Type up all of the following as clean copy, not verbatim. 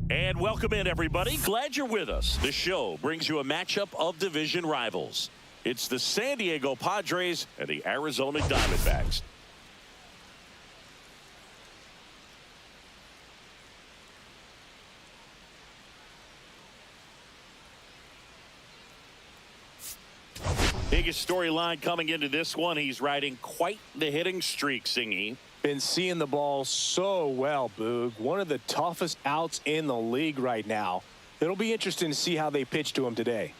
And welcome in, everybody. Glad you're with us. The show brings you a matchup of division rivals. It's the San Diego Padres and the Arizona Diamondbacks. Biggest storyline coming into this one. He's riding quite the hitting streak, Singy. Been seeing the ball so well, Boog. One of the toughest outs in the league right now. It'll be interesting to see how they pitch to him today.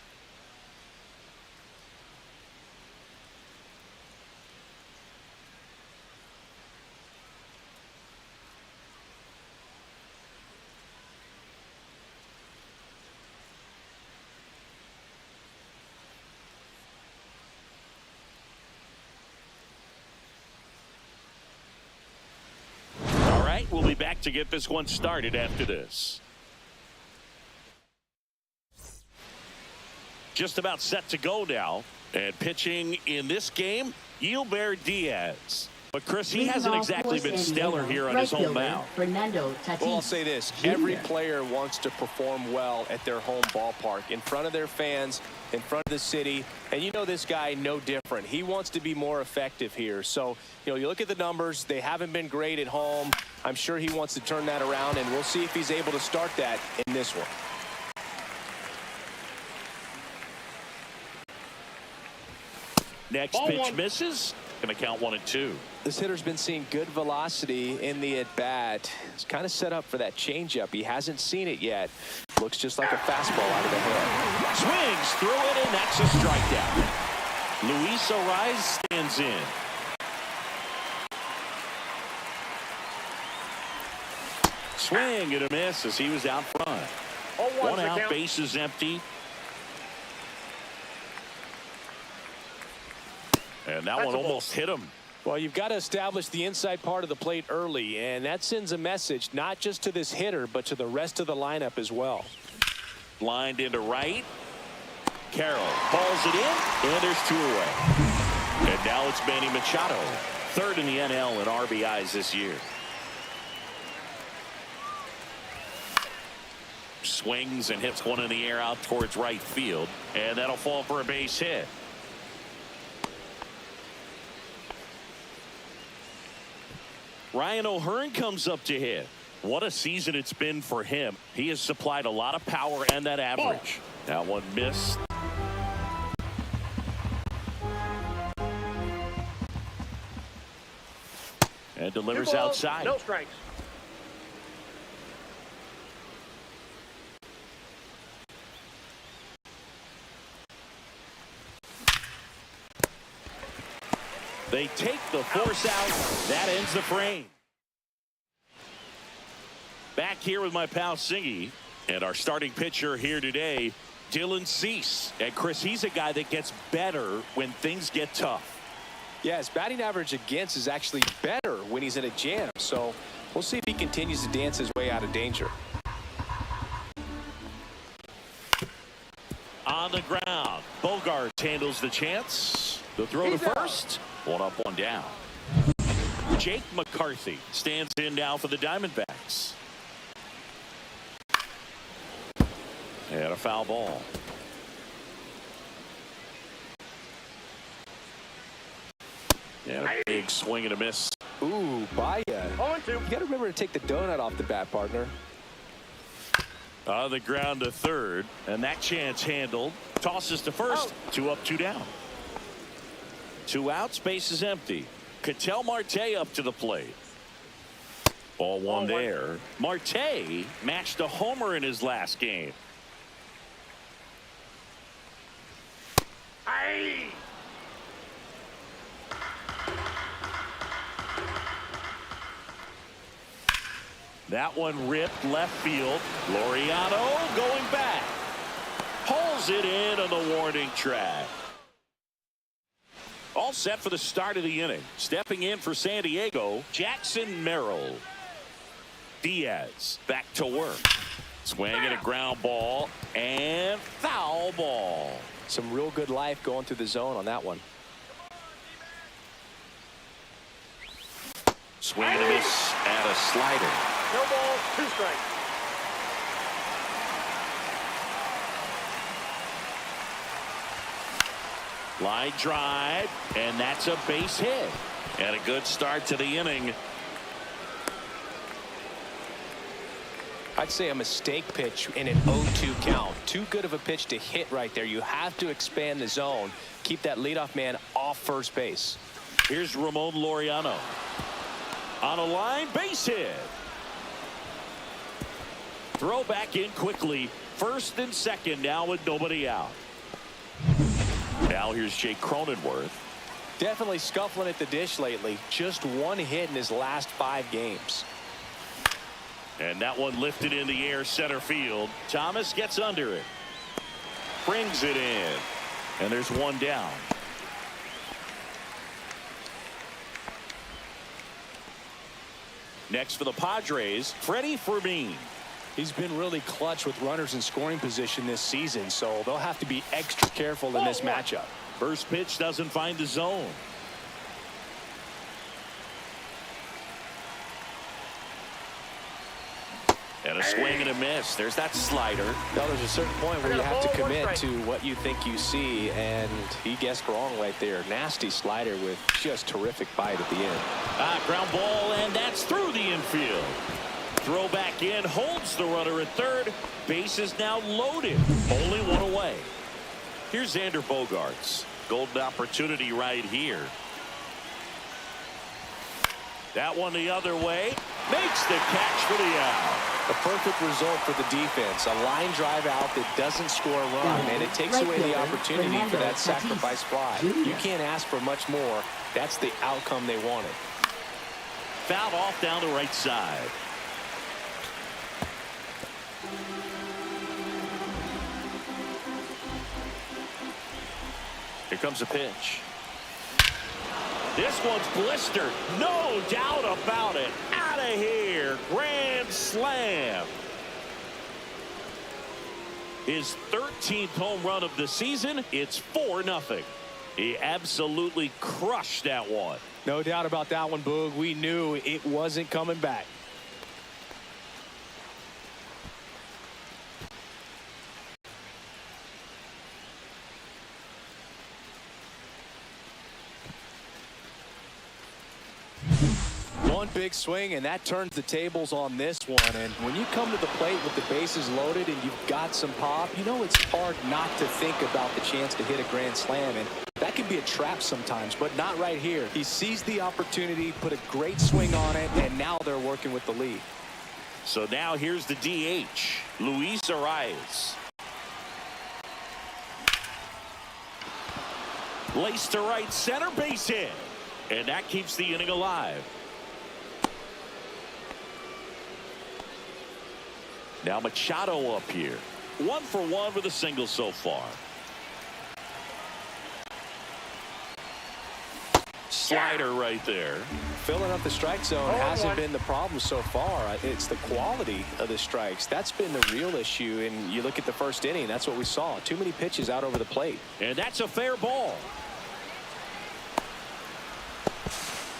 We'll be back to get this one started after this. Just about set to go now. And pitching in this game, Gilbert Diaz. But Chris, he hasn't exactly been stellar here on his home mound. Fernando Tatis Well, I'll say this. Jr. Every player wants to perform well at their home ballpark, in front of their fans, in front of the city. And you know this guy no different. He wants to be more effective here. So, you look at the numbers. They haven't been great at home. I'm sure he wants to turn that around, and we'll see if he's able to start that in this one. Next pitch misses. Going to count 1-2. This hitter's been seeing good velocity in the at-bat. He's kind of set up for that changeup. He hasn't seen it yet. Looks just like a fastball out of the head. Swings through it, and that's a strikeout. Luis Ariz stands in. Swing and a miss as he was out front. 1 out, base is empty. And that one almost hit him. Well, you've got to establish the inside part of the plate early, and that sends a message not just to this hitter, but to the rest of the lineup as well. Lined into right. Carroll hauls it in, and there's 2 away. And now it's Manny Machado, 3rd in the NL in RBIs this year. Swings and hits one in the air out towards right field, and that'll fall for a base hit. Ryan O'Hearn comes up to hit. What a season it's been for him. He has supplied a lot of power and that average. That one missed. And delivers outside. No strikes. They take the force out. That ends the frame. Back here with my pal Singy, and our starting pitcher here today, Dylan Cease. And Chris, he's a guy that gets better when things get tough. Yeah, his batting average against is actually better when he's in a jam. So we'll see if he continues to dance his way out of danger. On the ground, Bogaerts handles the chance. The throw to first. 1 up, 1 down. Jake McCarthy stands in now for the Diamondbacks. And a foul ball. And a big swing and a miss. Ooh, Baya. 0-2. You got to remember to take the donut off the bat, partner. On the ground to third, and that chance handled. Tosses to first. 2 up, 2 down. 2 outs, base is empty. Ketel Marte up to the plate. Ball 1 there. Marte matched a homer in his last game. Aye. That one ripped left field. Laureano going back. Pulls it in on the warning track. All set for the start of the inning. Stepping in for San Diego, Jackson Merrill. Diaz back to work. Swing and a ground ball and foul ball. Some real good life going through the zone on that one. Swing and a miss and a slider. No ball, 2 strikes. Line drive, and that's a base hit. And a good start to the inning. I'd say a mistake pitch in an 0-2 count. Too good of a pitch to hit right there. You have to expand the zone. Keep that leadoff man off first base. Here's Ramon Laureano. On a line, base hit. Throw back in quickly. First and second now with nobody out. Now here's Jake Cronenworth. Definitely scuffling at the dish lately. Just one hit in his last 5 games. And that one lifted in the air center field. Thomas gets under it. Brings it in. And there's one down. Next for the Padres, Freddie Fermin. He's been really clutch with runners in scoring position this season, so they'll have to be extra careful in this matchup. First pitch doesn't find the zone. And a swing and a miss. There's that slider. Now there's a certain point where you have to commit to what you think you see, and he guessed wrong right there. Nasty slider with just terrific bite at the end. Ground ball, and that's through the infield. Throw back in, holds the runner at third. Base is now loaded. Only one away. Here's Xander Bogaerts. Golden opportunity right here. That one the other way. Makes the catch for the out. A perfect result for the defense. A line drive out that doesn't score a run, and it takes away the opportunity for that sacrifice fly. You can't ask for much more. That's the outcome they wanted. Fouled off down the right side. Here comes a pitch. This one's blistered. No doubt about it. Out of here. Grand slam. His 13th home run of the season. It's 4-0. He absolutely crushed that one. No doubt about that one, Boog. We knew it wasn't coming back. One big swing, and that turns the tables on this one. And when you come to the plate with the bases loaded and you've got some pop, you know it's hard not to think about the chance to hit a grand slam. And that can be a trap sometimes, but not right here. He seized the opportunity, put a great swing on it, and now they're working with the lead. So now here's the DH, Luis Arias. Laced to right center, base hit. And that keeps the inning alive. Now Machado up here. 1 for 1 with a single so far. Slider right there. Filling up the strike zone hasn't been the problem so far. It's the quality of the strikes. That's been the real issue. And you look at the first inning, that's what we saw. Too many pitches out over the plate. And that's a fair ball.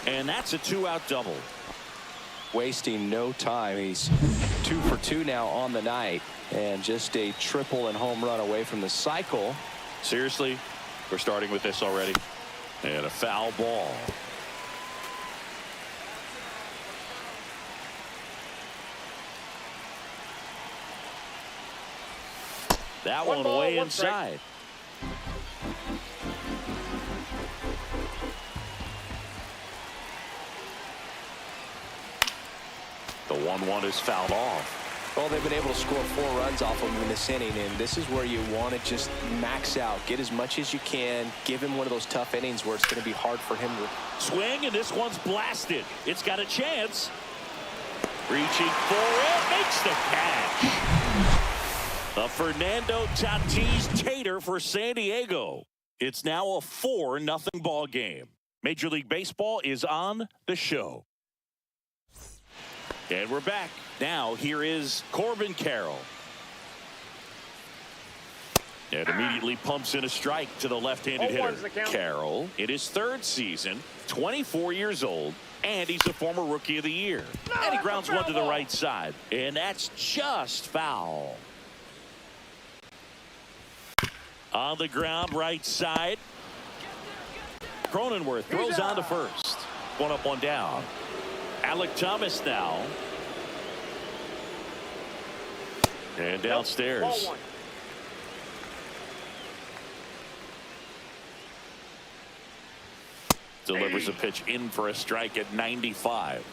And that's a 2-out double. Wasting no time. He's 2 for 2 now on the night, and just a triple and home run away from the cycle. Seriously, we're starting with this already. And a foul ball. That one way inside. The 1-1 is fouled off. Well, they've been able to score 4 runs off of him in this inning, and this is where you want to just max out. Get as much as you can. Give him one of those tough innings where it's going to be hard for him to swing, and this one's blasted. It's got a chance. Reaching for it. Makes the catch. The Fernando Tatis Tater for San Diego. It's now a 4-0 ball game. Major League Baseball is on the show. And we're back. Now here is Corbin Carroll. And immediately pumps in a strike to the left-handed hitter. Carroll in his 3rd season, 24 years old, and he's a former Rookie of the Year. And he grounds one to the right side. And that's just foul. On the ground right side. Cronenworth throws on to first. One up, one down. Alec Thomas now. And downstairs. Delivers a pitch in for a strike at 95.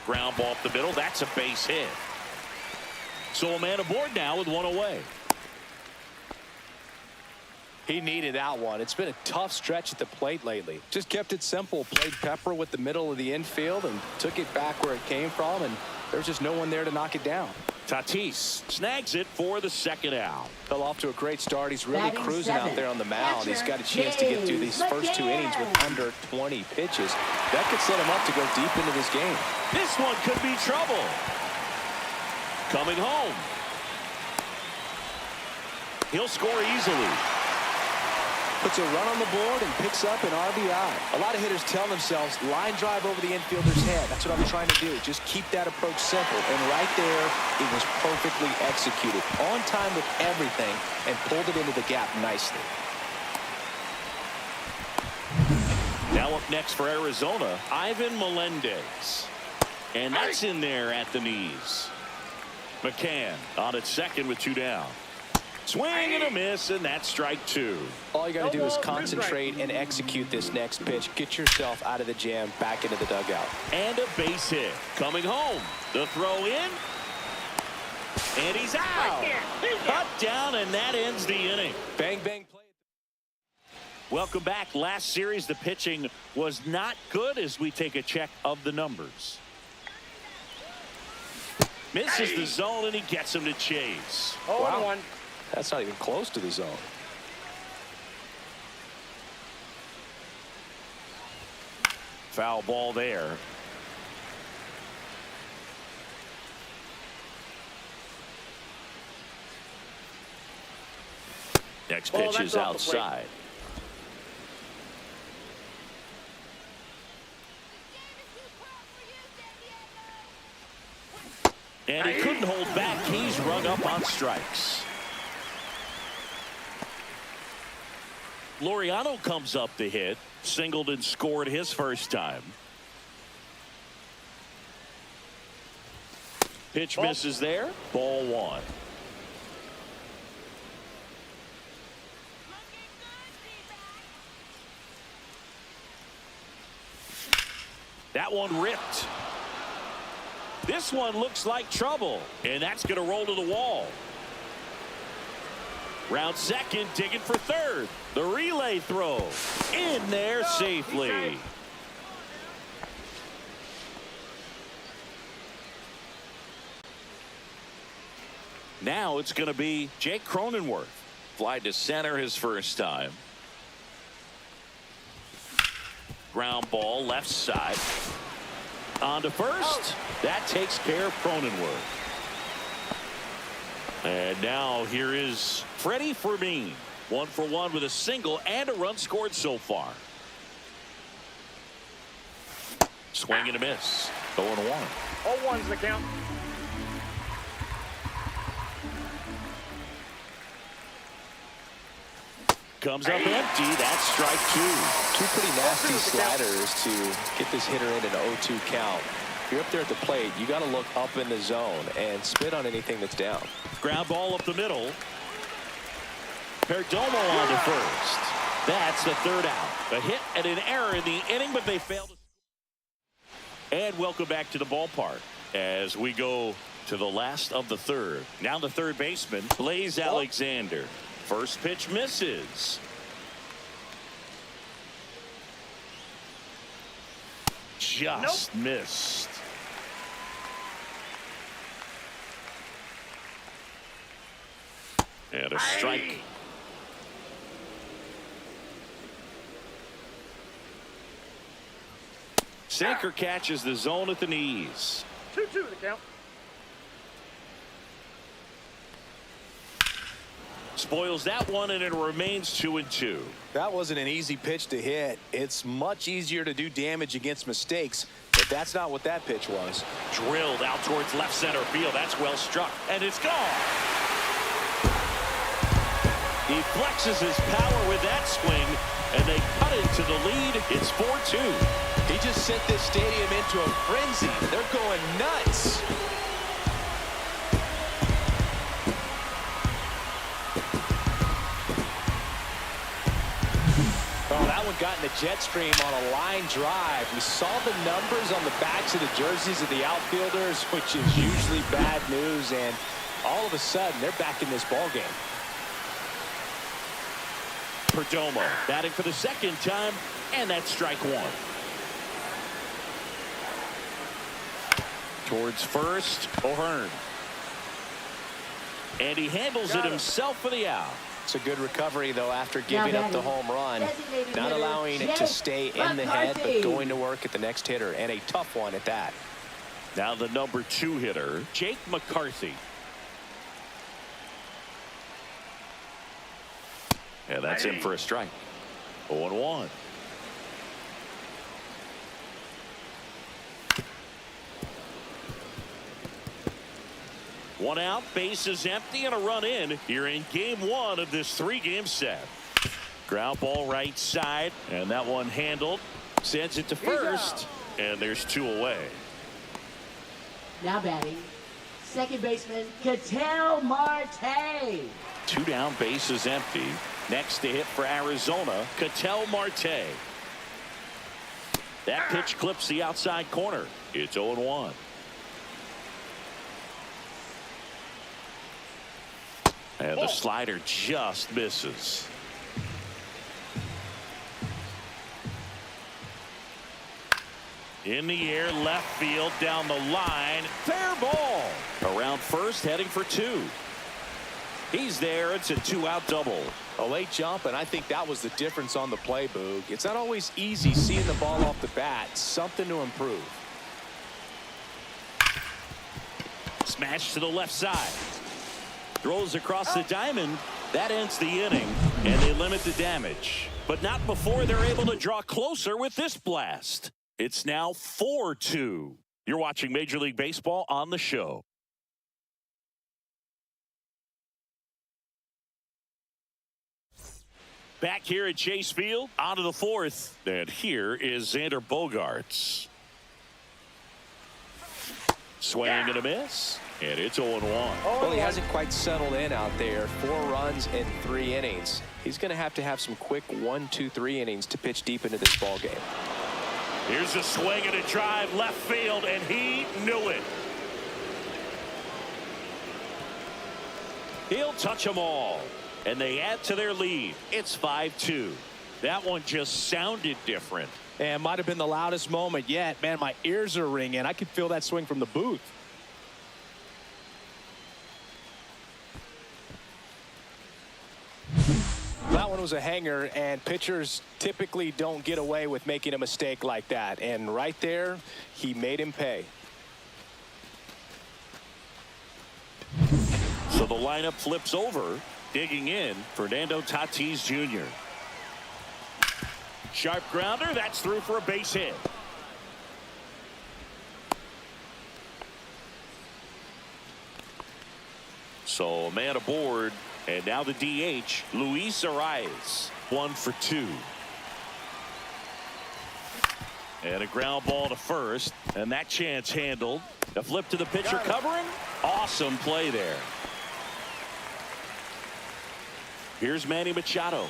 Ground ball up the middle. That's a base hit. So a man aboard now with one away. He needed that one. It's been a tough stretch at the plate lately. Just kept it simple. Played pepper with the middle of the infield and took it back where it came from. And there's just no one there to knock it down. Tatis snags it for the second out. Fell off to a great start. He's really cruising out there on the mound. He's got a chance to get through these first 2 innings with under 20 pitches. That could set him up to go deep into this game. This one could be trouble. Coming home. He'll score easily. Puts a run on the board and picks up an RBI. A lot of hitters tell themselves, line drive over the infielder's head. That's what I'm trying to do. Just keep that approach simple. And right there, it was perfectly executed. On time with everything and pulled it into the gap nicely. Now up next for Arizona, Ivan Melendez. And that's in there at the knees. McCann on at second with 2 down. Swing and a miss, and that's strike 2. All you got to do is concentrate and execute this next pitch. Get yourself out of the jam, back into the dugout. And a base hit. Coming home. The throw in. And he's out. Cut down, and that ends the inning. Bang, bang, play. Welcome back. Last series, the pitching was not good as we take a check of the numbers. Misses the zone, and he gets him to chase. Wow. That's not even close to the zone. Foul ball there. Next pitch is outside. And he couldn't hold back. He's rung up on strikes. Laureano comes up to hit. Singled and scored his first time. Pitch misses there. Ball 1. That one ripped. This one looks like trouble, and that's going to roll to the wall. Round second, digging for third. The relay throw in there safely. Now it's going to be Jake Cronenworth. Fly to center his first time. Ground ball left side. On to first. That takes care of Cronenworth. And now here is Freddie Fermin. 1 for 1 with a single and a run scored so far. Swing and a miss. 0-1. 0-1's the count. Comes up empty. That's strike 2. Two pretty nasty sliders to get this hitter in an 0-2 count. If you're up there at the plate, you got to look up in the zone and spit on anything that's down. Ground ball up the middle. Perdomo on to first. That's the third out. A hit and an error in the inning, but they failed to. And welcome back to the ballpark as we go to the last of the third. Now the third baseman, Blaze Alexander. First pitch misses. Just missed. And a strike. Sinker catches the zone at the knees. 2-2 the count. Spoils that one, and it remains 2-2. That wasn't an easy pitch to hit. It's much easier to do damage against mistakes, but that's not what that pitch was. Drilled out towards left center field. That's well struck, and it's gone. He flexes his power with that swing, and they cut into the lead. It's 4-2. He just sent this stadium into a frenzy. They're going nuts. Oh, that one got in the jet stream on a line drive. We saw the numbers on the backs of the jerseys of the outfielders, which is usually bad news, and all of a sudden they're back in this ball game. Perdomo batting for the second time, and that's strike one. Towards first, O'Hearn. And he handles it himself for the out. It's a good recovery, though, after giving up the home run. Not allowing it to stay in the head, but going to work at the next hitter, and a tough one at that. Now the number 2 hitter, Jake McCarthy. And that's in for a strike. 0-1. One out, bases empty, and a run in here in game 1 of this 3-game set. Ground ball right side, and that one handled. Sends it to first, and there's 2 away. Now batting, second baseman Ketel Marte. 2 down, bases empty. Next to hit for Arizona, Ketel Marte. That pitch clips the outside corner. It's 0-1. And the slider just misses. In the air, left field, down the line. Fair ball. Around first, heading for 2. He's there. It's a 2-out double. A late jump, and I think that was the difference on the play, Boog. It's not always easy seeing the ball off the bat. Something to improve. Smash to the left side. Throws across the diamond. That ends the inning, and they limit the damage. But not before they're able to draw closer with this blast. It's now 4-2. You're watching Major League Baseball on the show. Back here at Chase Field, on to the 4th. And here is Xander Bogaerts. Swing and a miss. And it's 0-1. Well, he hasn't quite settled in out there. 4 runs in 3 innings. He's going to have some quick 1, 2, 3 innings to pitch deep into this ball game. Here's a swing and a drive left field, and he knew it. He'll touch them all, and they add to their lead. It's 5-2. That one just sounded different. And might have been the loudest moment yet. Man, my ears are ringing. I could feel that swing from the booth. That one was a hanger, and pitchers typically don't get away with making a mistake like that. And right there, he made him pay. So the lineup flips over. Digging in, Fernando Tatis Jr. Sharp grounder. That's through for a base hit. So a man aboard. And now the DH, Luis Arias, 1 for 2. And a ground ball to first, and that chance handled. A flip to the pitcher covering. Awesome play there. Here's Manny Machado.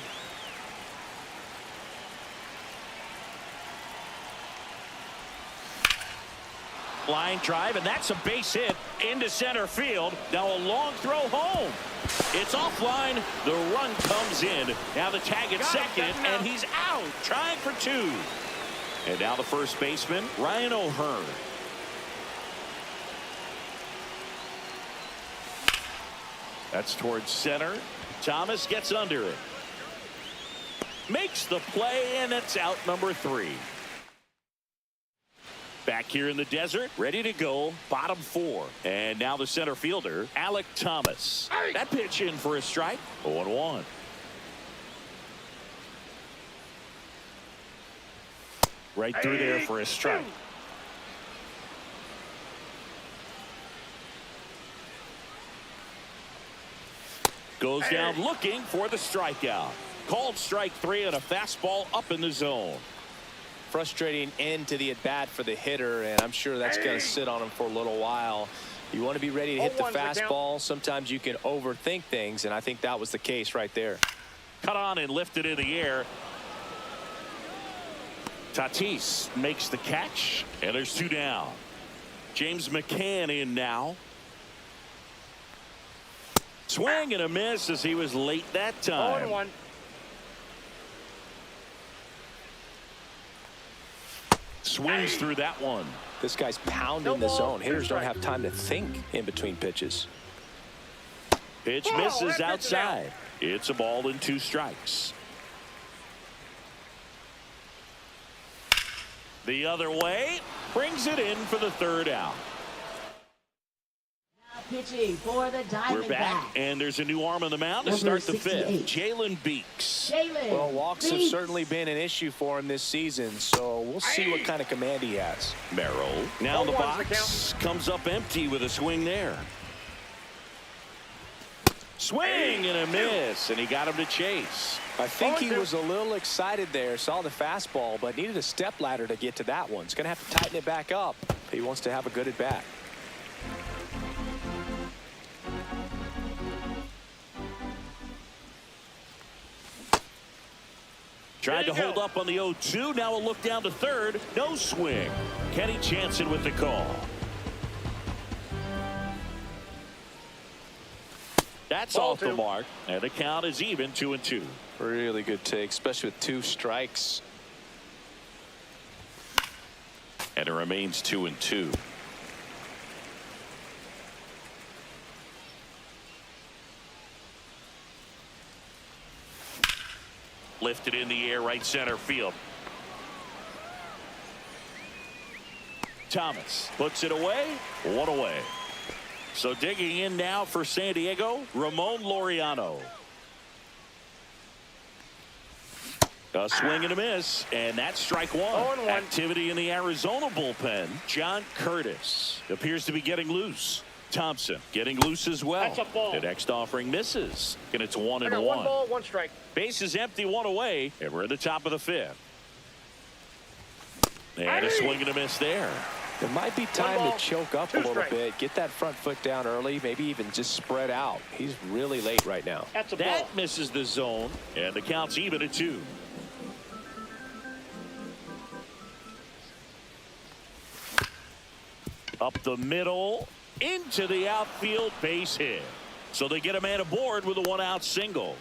Line drive, and that's a base hit into center field. Now a long throw home. It's offline. The run comes in. Now the tag at second, and he's out, trying for 2. And now the first baseman, Ryan O'Hearn. That's towards center. Thomas gets under it. Makes the play, and it's out number 3. Back here in the desert, ready to go, bottom 4. And now the center fielder, Alek Thomas. That pitch in for a strike, 0-1. Right through there for a strike. Goes down looking for the strikeout. Called strike 3 on a fastball up in the zone. Frustrating end to the at-bat for the hitter, and I'm sure that's going to sit on him for a little while. You want to be ready to hit the fastball. Sometimes you can overthink things, and I think that was the case right there. Cut on and lifted in the air. Tatis makes the catch, and there's 2 down. James McCann in now. Swing and a miss as he was late that time. 0-1. Swings through that one. This guy's pounding the zone. Hitters don't have time to think in between pitches. Pitch misses outside. It's a ball and 2 strikes. The other way, brings it in for the 3rd out. Now pitching for the Diamondbacks. We're back, and there's a new arm on the mound to Number start the 5th. 68. Jalen Beeks. Well, walks have certainly been an issue for him this season, so we'll see what kind of command he has. Merrill now the 0-1's the box comes up empty with a swing there. Swing and a miss, and he got him to chase. I think he was a little excited there, saw the fastball, but needed a step ladder to get to that one. He's going to have to tighten it back up. He wants to have a good at bat. Tried to hold up on the 0-2. Now a look down to 3rd. No swing. Kenny Jansen with the call. That's off the mark, and the count is even 2-2. Really good take, especially with 2 strikes. And it remains 2-2. Lifted in the air, right center field. Thomas puts it away. 1 away. So digging in now for San Diego, Ramon Laureano. A swing and a miss, and that's strike 1. 0-1. Activity in the Arizona bullpen. John Curtis appears to be getting loose. Thompson getting loose as well. That's a ball. The next offering misses, and it's 1-1. 1 ball, 1 strike. Bases empty, 1 away, and we're at the top of the 5th. And a swing and a miss there. It might be time to choke up a little bit, get that front foot down early, maybe even just spread out. He's really late right now. That's a ball. That misses the zone, and the count's even at 2. Up the middle, into the outfield, base hit. So they get a man aboard with a 1-out single.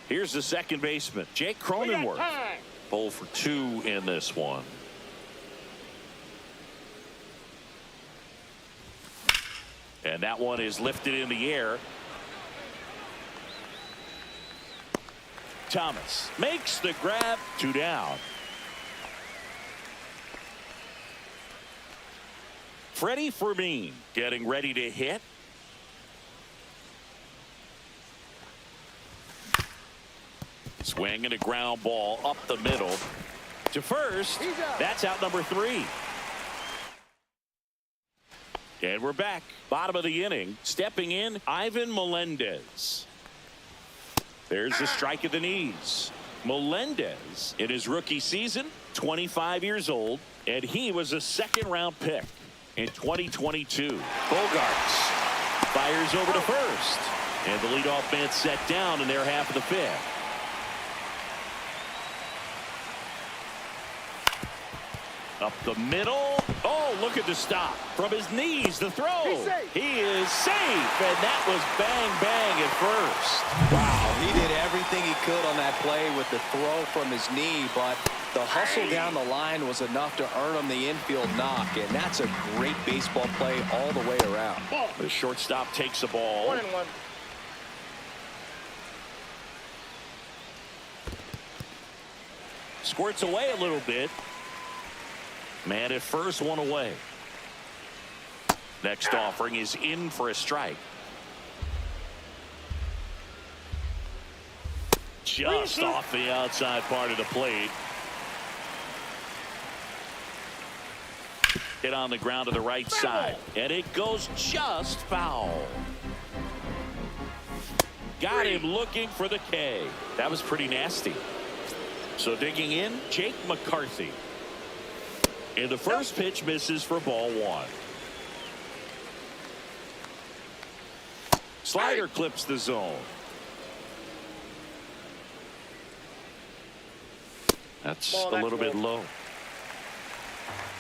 Here's the second baseman, Jake Cronenworth. Pull for 2 in this one. And that one is lifted in the air. Thomas makes the grab, 2 down. Freddie Fermin getting ready to hit. Swing and a ground ball up the middle to first. That's out number 3. And we're back. Bottom of the inning. Stepping in, Ivan Melendez. There's the strike at the knees. Melendez, in his rookie season, 25 years old, and he was a 2nd-round pick in 2022. Bogaerts fires over to first, and the leadoff man set down in their half of the 5th. Up the middle. Oh, look at the stop. From his knees, the throw. He is safe, and that was bang, bang at first. Wow, he did everything he could on that play with the throw from his knee, but the hustle down the line was enough to earn him the infield knock, and that's a great baseball play all the way around. The shortstop takes the ball. 1-1. Squirts away a little bit. Man at first, 1 away. Next offering is in for a strike. Just off the outside part of the plate. Hit on the ground to the right side, and it goes just foul. got him looking for the K. That was pretty nasty. So digging in, Jake McCarthy. And the first pitch misses for ball one. Slider clips the zone. That's a little bit low.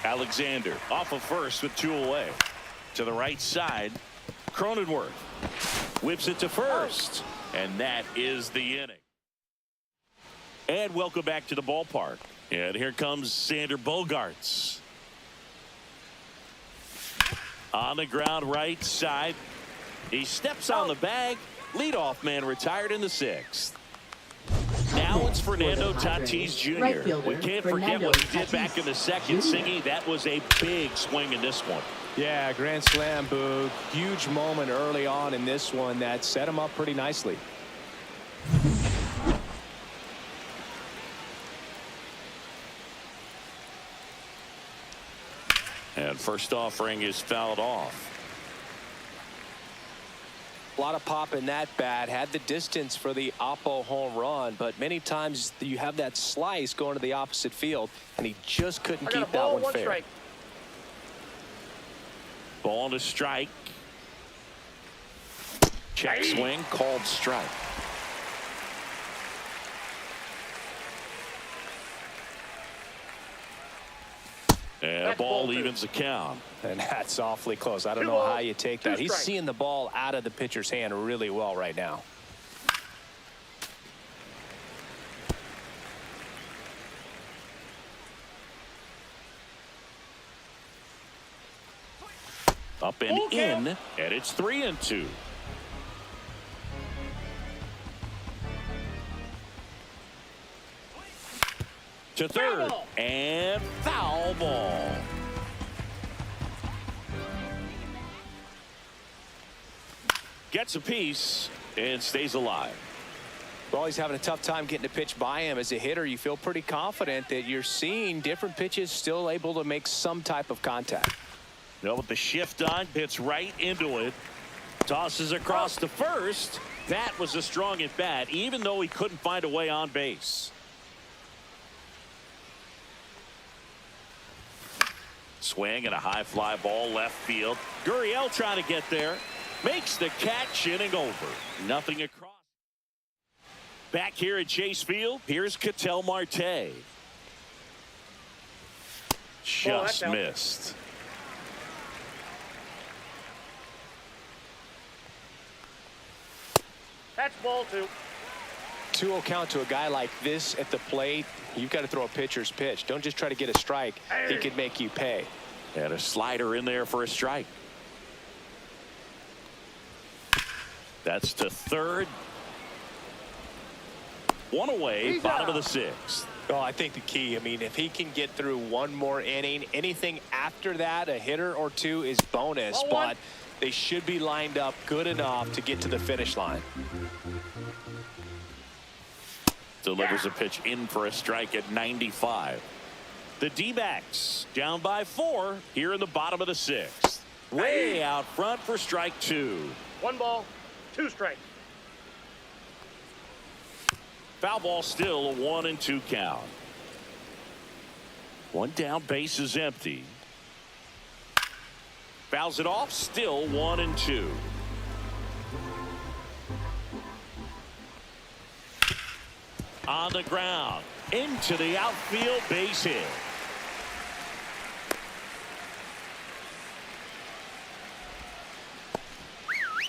Alexander off of first with 2 away. To the right side, Cronenworth whips it to first. And that is the inning. And welcome back to the ballpark. And here comes Xander Bogaerts. On the ground right side. He steps on the bag. Leadoff man retired in the 6th. Now it's Fernando Tatis Jr. We can't forget what he did back in the 2nd. Singy, that was a big swing in this one. Yeah, grand slam, Boog. Huge moment early on in this one that set him up pretty nicely. And first offering is fouled off. A lot of pop in that bat. Had the distance for the Oppo home run, but many times you have that slice going to the opposite field, and he just couldn't keep that one fair. Strike. Ball to strike. Check swing, called strike. And ball evens the count. And that's awfully close. I don't know how you take that. He's seeing the ball out of the pitcher's hand really well right now. Up and in, and it's 3-2. To third, and foul ball. Gets a piece and stays alive. Well, he's having a tough time getting a pitch by him. As a hitter, you feel pretty confident that you're seeing different pitches still able to make some type of contact. You know, with the shift on, hits right into it. Tosses across to first. That was a strong at bat, even though he couldn't find a way on base. Swing and a high fly ball left field. Gurriel trying to get there. Makes the catch, inning over. Nothing across. Back here at Chase Field, here's Ketel Marte. Just missed. That's ball 2. 2-0 count to a guy like this at the plate. You've got to throw a pitcher's pitch. Don't just try to get a strike. He could make you pay. And a slider in there for a strike. That's to third. 1 away, bottom of the 6th. Well, I think the key, I mean, if he can get through one more inning, anything after that, a hitter or two is bonus, but they should be lined up good enough to get to the finish line. Delivers a pitch in for a strike at 95. The D-backs down by 4 here in the bottom of the 6th. Way out front for strike 2. 1 ball, 2 strikes. Foul ball, still a 1-2 count. 1 down, base is empty. Fouls it off, still 1-2. On the ground, into the outfield, base hit.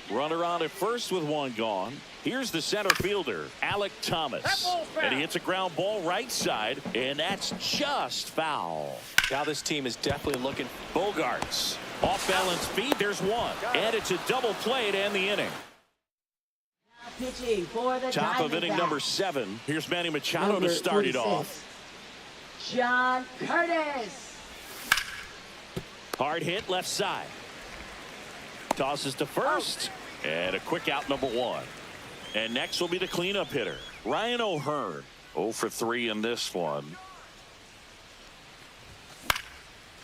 Runner on at first with 1 gone. Here's the center fielder, Alec Thomas. And he hits a ground ball right side, and that's just foul. Now this team is definitely looking. Bogaerts off balance feed. There's 1. And it's a double play to end the inning. Pitching for the Top of inning number 7. Here's Manny Machado to start it off. John Curtis. Hard hit left side. Tosses to first. And a quick out, number 1. And next will be the cleanup hitter, Ryan O'Hearn. 0 for 3 in this one.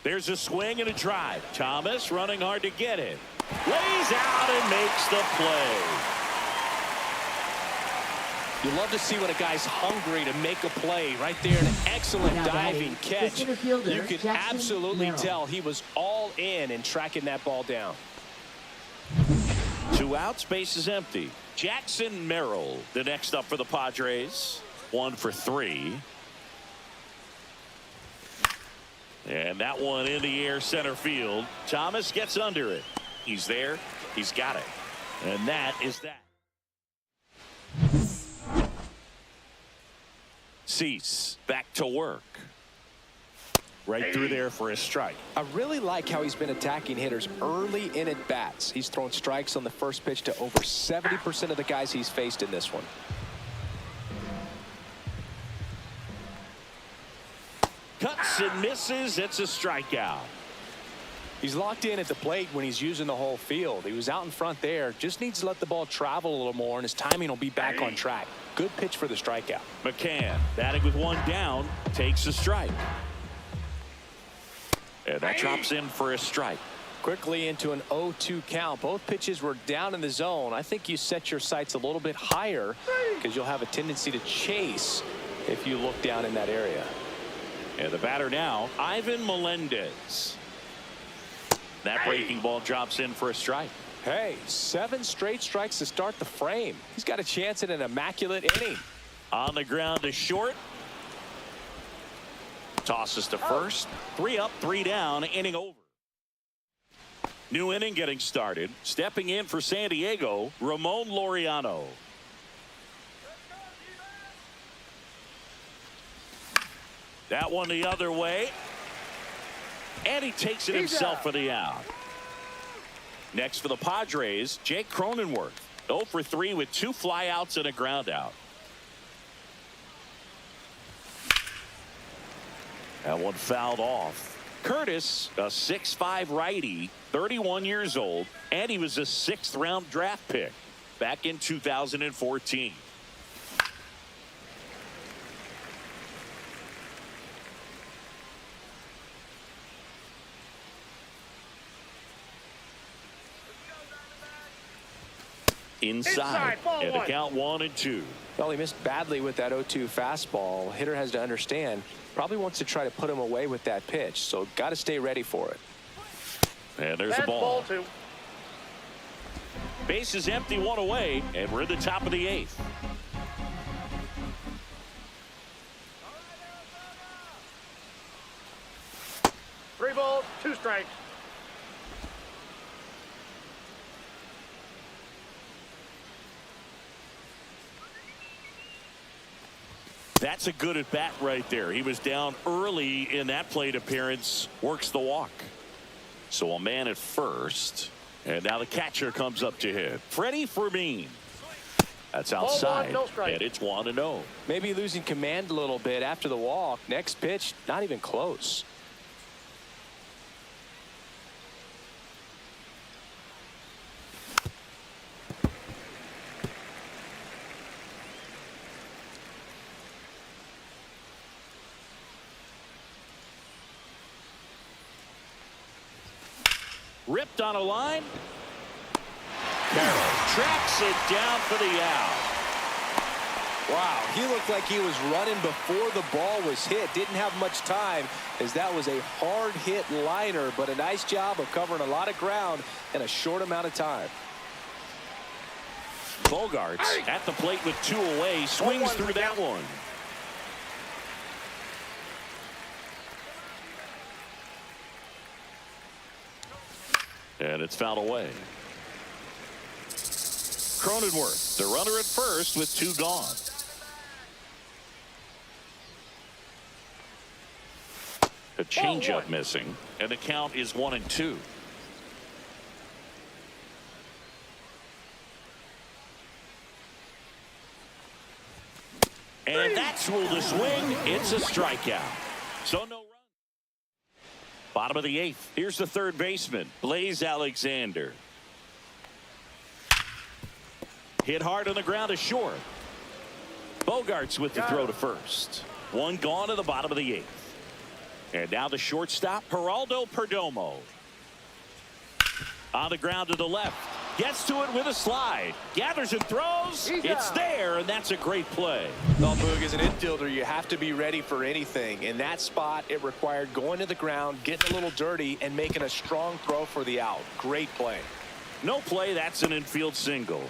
There's a swing and a drive. Thomas running hard to get it. Lays out and makes the play. You love to see when a guy's hungry to make a play. Right there, an excellent diving catch. You could absolutely tell he was all in tracking that ball down. 2 outs, base is empty. Jackson Merrill, the next up for the Padres. 1 for 3. And that one in the air center field. Thomas gets under it. He's there. He's got it. And that is that. Cease back to work. Right through there for a strike. I really like how he's been attacking hitters early in at bats. He's thrown strikes on the first pitch to over 70% of the guys he's faced in this one. Cuts and misses. It's a strikeout. He's locked in at the plate when he's using the whole field. He was out in front there. Just needs to let the ball travel a little more, and his timing will be back on track. Good pitch for the strikeout. McCann batting with 1 down, takes a strike. And that drops in for a strike. Quickly into an 0-2 count. Both pitches were down in the zone. I think you set your sights a little bit higher because you'll have a tendency to chase if you look down in that area. And the batter now, Ivan Melendez. That breaking ball drops in for a strike. Hey, 7 straight strikes to start the frame. He's got a chance at an immaculate inning. On the ground to short. Tosses to first. 3 up, 3 down, inning over. New inning getting started. Stepping in for San Diego, Ramon Laureano. That one the other way. And he takes it himself for the out. Next for the Padres, Jake Cronenworth. 0 for 3 with 2 flyouts and a ground out. That one fouled off. Curtis, a 6'5" righty, 31 years old, and he was a 6th round draft pick back in 2014. Inside and the count 1-2. Well, he missed badly with that 0-2 fastball. Hitter has to understand, probably wants to try to put him away with that pitch, so got to stay ready for it. And there's the ball. Base is empty, 1 away, and we're at the top of the 8th. Three balls, 2 strikes. That's a good at bat right there. He was down early in that plate appearance, works the walk. So a man at first, and now the catcher comes up to hit. Freddie Fermin. That's outside, no strike. and it's 1-0. Maybe losing command a little bit after the walk. Next pitch, not even close. Ripped on a line. Merrill tracks it down for the out. Wow, he looked like he was running before the ball was hit. Didn't have much time as that was a hard hit liner, but a nice job of covering a lot of ground in a short amount of time. Bogaerts at the plate with 2 away, swings through that one. And it's fouled away. Cronenworth, the runner at first with 2 gone. A changeup missing, and the count is 1-2. And that's ruled a swing. It's a strikeout. So no run. Bottom of the 8th. Here's the third baseman, Blaze Alexander. Hit hard on the ground to short. Bogaerts with the throw to first. 1 gone to the bottom of the 8th. And now the shortstop, Geraldo Perdomo. On the ground to the left. Gets to it with a slide. Gathers and throws. It's there, and that's a great play. Well, Boog, as an infielder, you have to be ready for anything. In that spot, it required going to the ground, getting a little dirty, and making a strong throw for the out. Great play. No play. That's an infield single.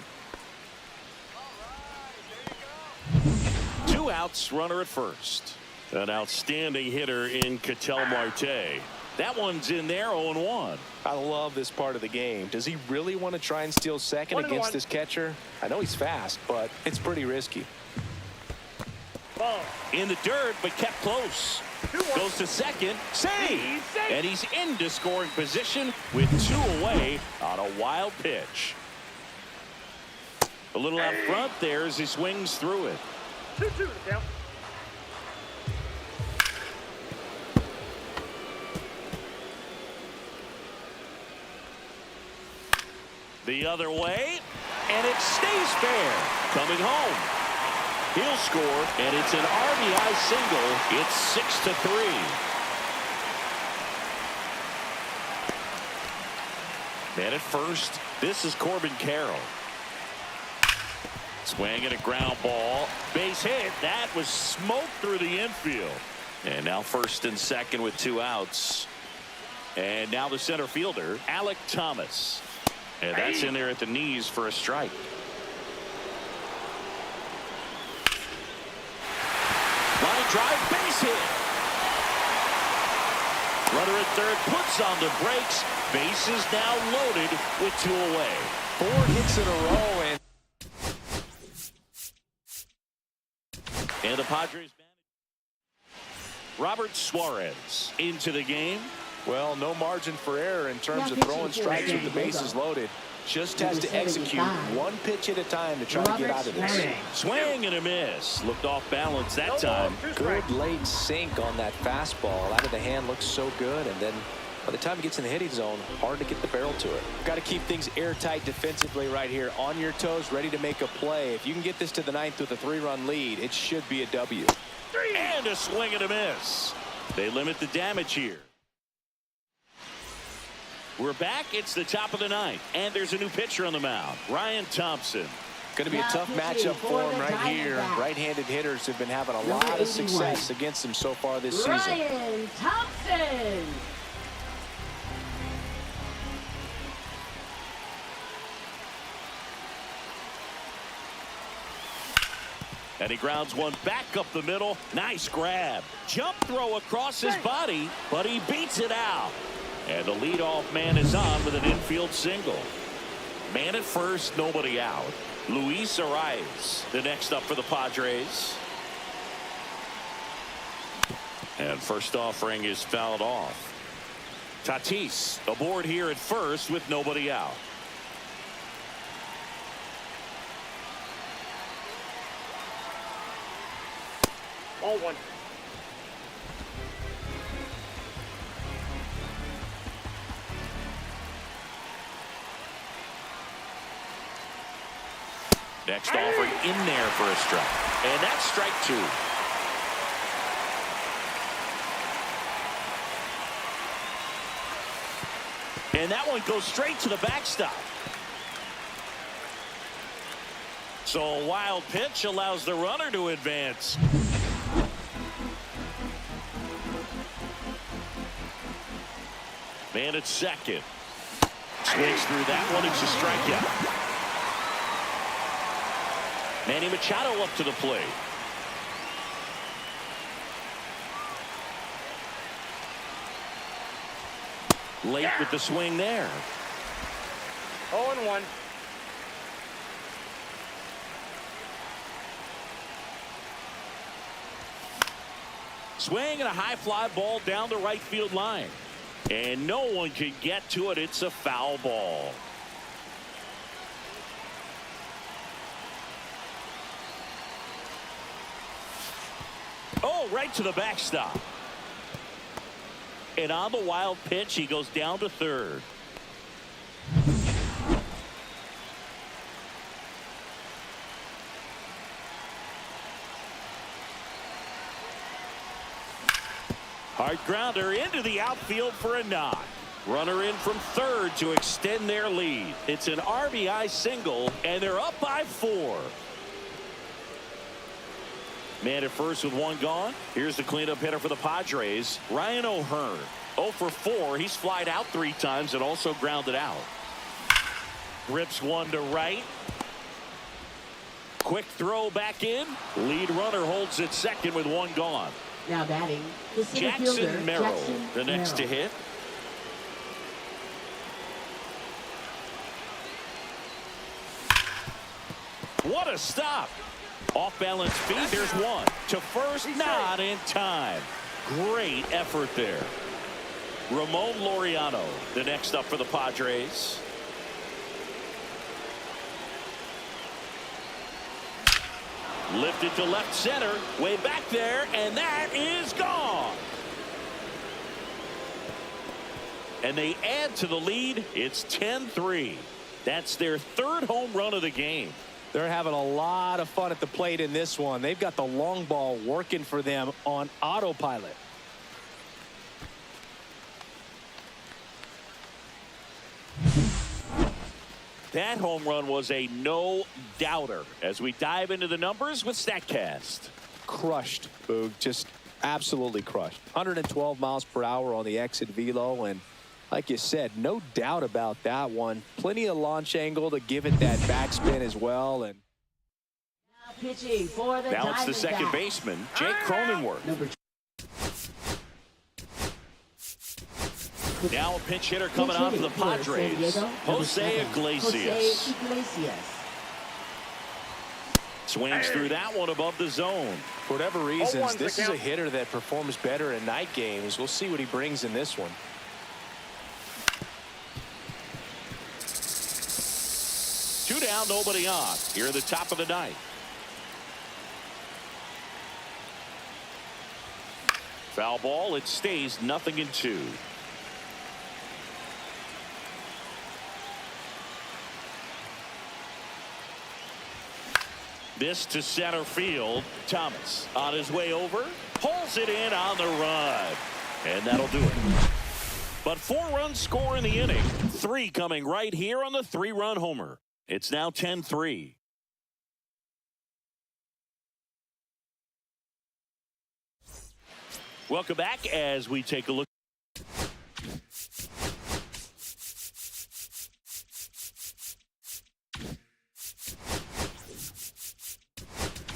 2 outs, runner at first. An outstanding hitter in Ketel Marte. That one's in there, 0-1. I love this part of the game. Does he really want to try and steal second against this catcher? I know he's fast, but it's pretty risky. Ball. In the dirt, but kept close. Goes to second. Save! And he's into scoring position with 2 away on a wild pitch. A little out front there as he swings through it. 2-2 count. The other way, and it stays fair. Coming home. He'll score, and it's an RBI single. It's 6-3. Man at first, this is Corbin Carroll. Swinging a ground ball. Base hit. That was smoked through the infield. And now first and second with 2 outs. And now the center fielder, Alek Thomas. And that's in there at the knees for a strike. Line drive, base hit. Runner at third puts on the brakes. Bases now loaded with 2 away. 4 hits in a row, and the Padres Robert Suarez into the game. well, no margin for error in terms of throwing strikes with the bases loaded. Just has to execute 1 pitch at a time to try to get out of this. Swing and a miss. Looked off balance that time. Good late sink on that fastball. Out of the hand looks so good, and then by the time it gets in the hitting zone, hard to get the barrel to it. Got to keep things airtight defensively right here. On your toes, ready to make a play. If you can get this to the 9th with a 3-run lead, it should be a W. And a swing and a miss. They limit the damage here. We're back. It's the top of the 9th, and there's a new pitcher on the mound, Ryan Thompson. Going to be a tough matchup for him right here. Right-handed hitters have been having a lot of success against him so far this season. Ryan Thompson. And he grounds one back up the middle. Nice grab. Jump throw across his body, but he beats it out. And the leadoff man is on with an infield single. Man at first, nobody out. Luis Arias, the next up for the Padres. And first offering is fouled off. Tatis aboard here at first with nobody out. Ball 1. Next offering in there for a strike. And that's strike 2. And that one goes straight to the backstop. So a wild pitch allows the runner to advance. Man at second. Swings through that one. It's a strikeout. Manny Machado up to the plate. Late with the swing there. 0-1. Swing and a high fly ball down the right field line. And no one can get to it. It's a foul ball. Oh, right to the backstop. And on the wild pitch, he goes down to third. Hard grounder into the outfield for a knock. Runner in from third to extend their lead. It's an RBI single, and they're up by 4. Man at first with 1 gone. Here's the cleanup hitter for the Padres, Ryan O'Hearn. 0 for 4. He's flied out 3 times and also grounded out. Rips one to right. Quick throw back in. Lead runner holds it second with 1 gone. Now batting, the center Jackson fielder, Merrill, Jackson the next to Merrill. hit. What a stop. Off balance feed. There's one. To first, not in time. Great effort there. Ramon Laureano, the next up for the Padres. Lifted to left center. Way back there, and that is gone. And they add to the lead. It's 10-3. That's their 3rd home run of the game. They're having a lot of fun at the plate in this one. They've got the long ball working for them on autopilot. That home run was a no-doubter as we dive into the numbers with StatCast. Crushed, Boog. Just absolutely crushed. 112 miles per hour on the exit velo, and like you said, no doubt about that one. Plenty of launch angle to give it that backspin as well. And Now pitching for the Now it's the Diamondbacks. second baseman, Jake Cronenworth. Number Now a pinch hitter coming on for the Padres, Jose Iglesias. Swings through that one above the zone. for whatever reasons, 0-1's this the is a count. hitter that performs better in night games. We'll see what he brings in this one. Two down, nobody on. Here at the top of the ninth. Foul ball. It stays 0-2. This to center field. Thomas on his way over. Pulls it in on the run. And that'll do it. But 4 runs score in the inning. 3 coming right here on the 3-run homer. It's now 10-3. Welcome back as we take a look.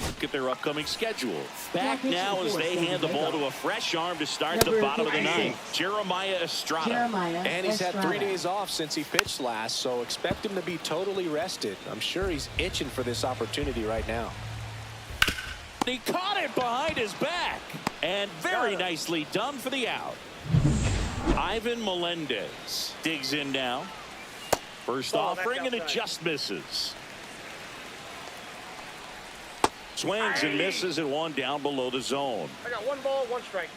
Look at their upcoming schedule. Back now as they hand the ball to a fresh arm to start the bottom of the ninth. Jeremiah Estrada. And he's had 3 days off since he pitched last, so expect him to be totally rested. I'm sure he's itching for this opportunity right now. He caught it behind his back. And very nicely done for the out. Ivan Melendez digs in now. First offering, and it just misses. Swings and misses at 1 down below the zone. I got 1 ball, 1 strike.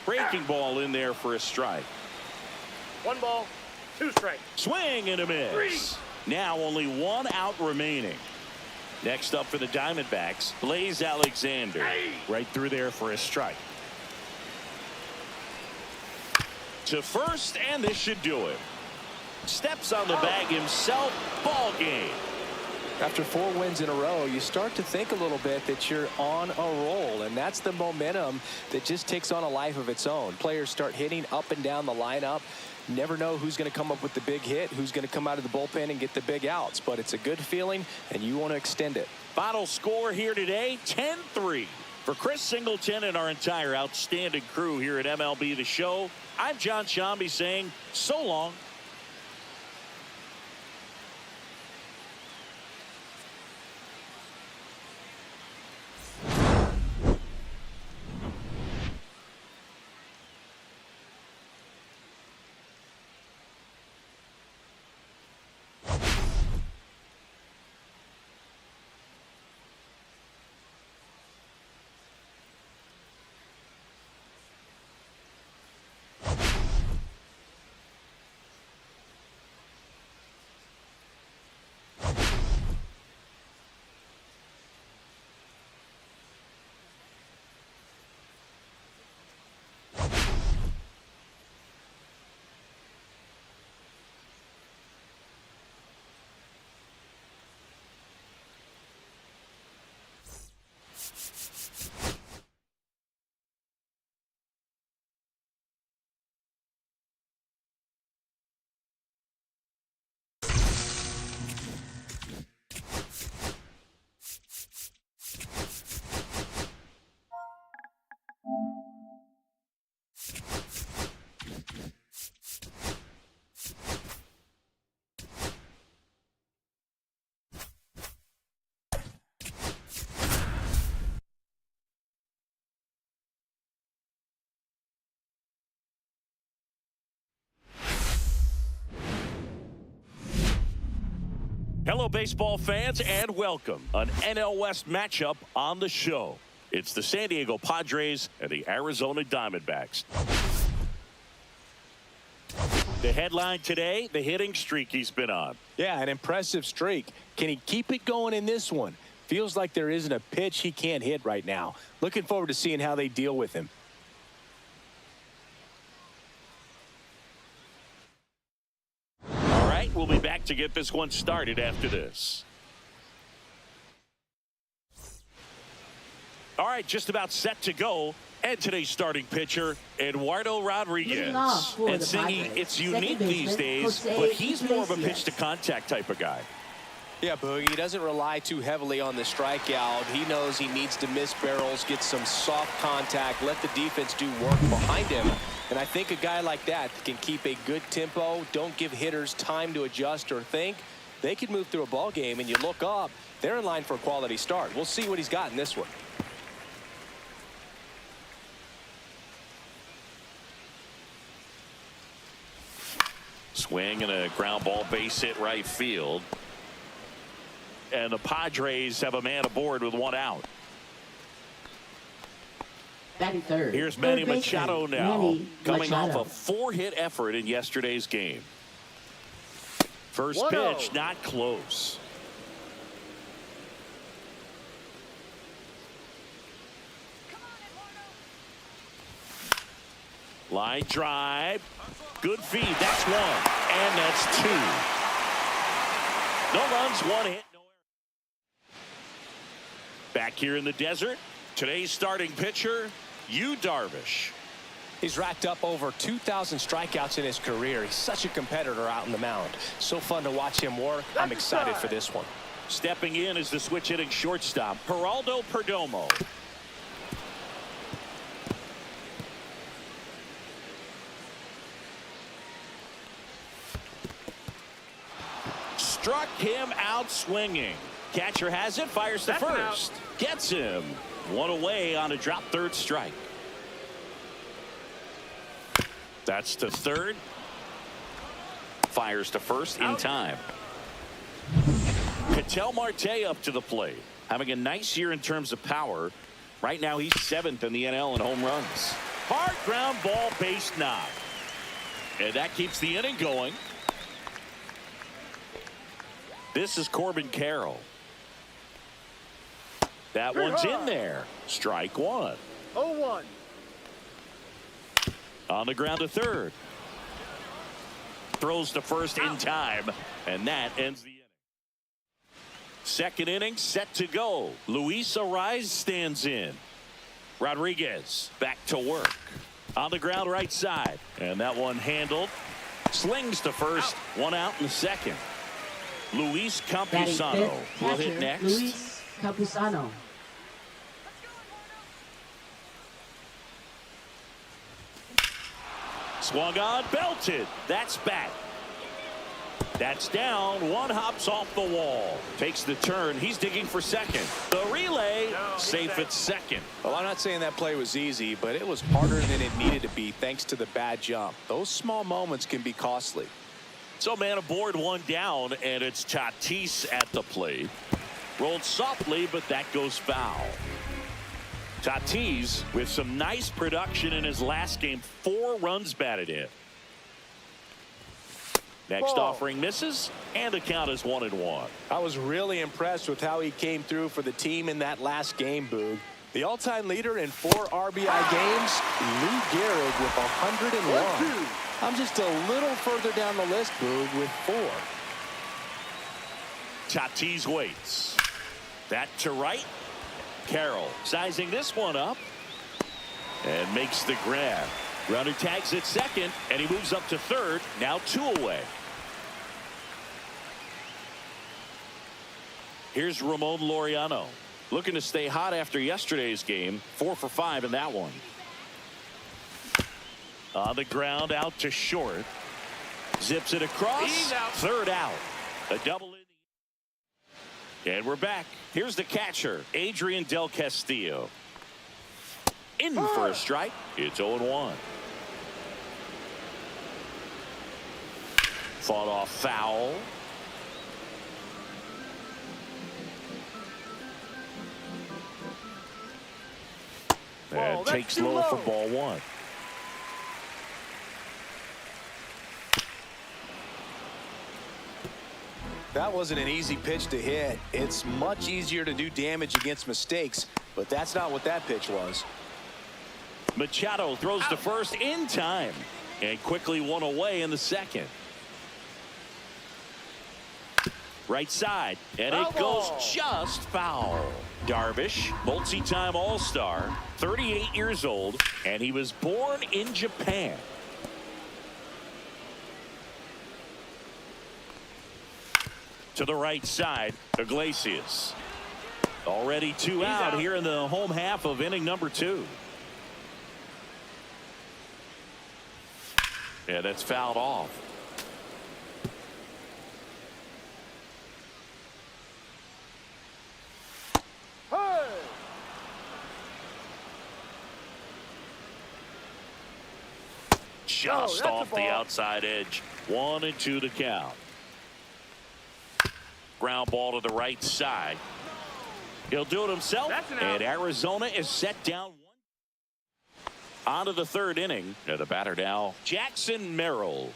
Breaking ball in there for a strike. 1 ball, 2 strikes. Swing and a miss. Now only 1 out remaining. Next up for the Diamondbacks, Blaze Alexander. Right through there for a strike. To first, and this should do it. Steps on the bag himself. Ball game. After 4 wins in a row, you start to think a little bit that you're on a roll, and that's the momentum that just takes on a life of its own. Players start hitting up and down the lineup. Never know who's going to come up with the big hit, who's going to come out of the bullpen and get the big outs, but it's a good feeling, and you want to extend it. Final score here today, 10-3. For Chris Singleton and our entire outstanding crew here at MLB The Show, I'm John Shambi saying so long. Hello, baseball fans, and welcome. An NL West matchup on the show. It's the San Diego Padres and the Arizona Diamondbacks. The headline today, the hitting streak he's been on. Yeah, an impressive streak. Can he keep it going in this one? Feels like there isn't a pitch he can't hit right now. Looking forward to seeing how they deal with him. All right, we'll be back to get this one started after this. All right, just about set to go. And today's starting pitcher, Eduardo Rodriguez. And singing, it's unique these days, but he's more of a pitch-to-contact type of guy. Yeah, Boogie, he doesn't rely too heavily on the strikeout. He knows he needs to miss barrels, get some soft contact, let the defense do work behind him. And I think a guy like that can keep a good tempo, don't give hitters time to adjust or think. They can move through a ball game, and you look up, they're in line for a quality start. We'll see what he's got in this one. Swing and a ground ball, base hit right field. And the Padres have a man aboard with one out. Batting third. Here's Manny Third Machado baseman, now, Manny coming off Machado. a 4-hit effort in yesterday's game. First 1-0. pitch, not close. Line drive. Good feed. That's one. And that's two. No runs, one hit, no error. Back here in the desert, today's starting pitcher, Yu Darvish. He's racked up over 2,000 strikeouts in his career. He's such a competitor out in the mound. So fun to watch him work. I'm excited for this one. Stepping in is the switch hitting shortstop, Geraldo Perdomo. Struck him out swinging. Catcher has it, fires to That's an first. Gets him. One away on a drop third strike. That's to third. Fires to first in time. Ketel Marte up to the plate. Having a nice year in terms of power. Right now he's 7th in the NL in home runs. Hard ground ball, base knock. And that keeps the inning going. This is Corbin Carroll. That one's in there. Strike one. 0-1. On the ground to third. Throws to first in time. And that ends the inning. Second inning set to go. Luis Ariz stands in. Rodriguez back to work. On the ground right side. And that one handled. Slings to first. One out in the second. Luis Batting Campusano fifth, will hit catcher, next. Luis Campusano. Swung on, belted. That's back. That's down. One hops off the wall. Takes the turn. He's digging for second. The relay, safe at second. Well, I'm not saying that play was easy, but it was harder than it needed to be thanks to the bad jump. Those small moments can be costly. So man aboard, one down, and it's Tatis at the plate. Rolled softly, but that goes foul. Tatis with some nice production in his last game. 4 runs batted in. Next Ball. offering misses, and the count is 1-1. I was really impressed with how he came through for the team in that last game, Boog. The all-time leader in 4 RBI games, Lou Gehrig with 101. I'm just a little further down the list, Boog, with 4. Tatis waits. That to right. Carroll sizing this one up and makes the grab. Runner tags at second, and he moves up to third. Now 2 away. Here's Ramon Laureano, looking to stay hot after yesterday's game. 4 for 5 in that one. On the ground, out to short. Zips it across. He's out. Third out. A double in. And we're back. Here's the catcher, Adrian Del Castillo. In for a strike. It's 0-1. Fought off foul. And takes low for ball one. That wasn't an easy pitch to hit. It's much easier to do damage against mistakes, but that's not what that pitch was. Machado throws to first in time and quickly one away in the second. Right side, and it goes just foul. Darvish, multi-time All-Star, 38 years old, and he was born in Japan. To the right side, Iglesias. Already two out here in the home half of inning number 2. Yeah, that's fouled off. Hey! Just off the outside edge. 1-2 to count. Ground ball to the right side. He'll do it himself. And Arizona is set down. On to the third inning. The batter now, Jackson Merrill.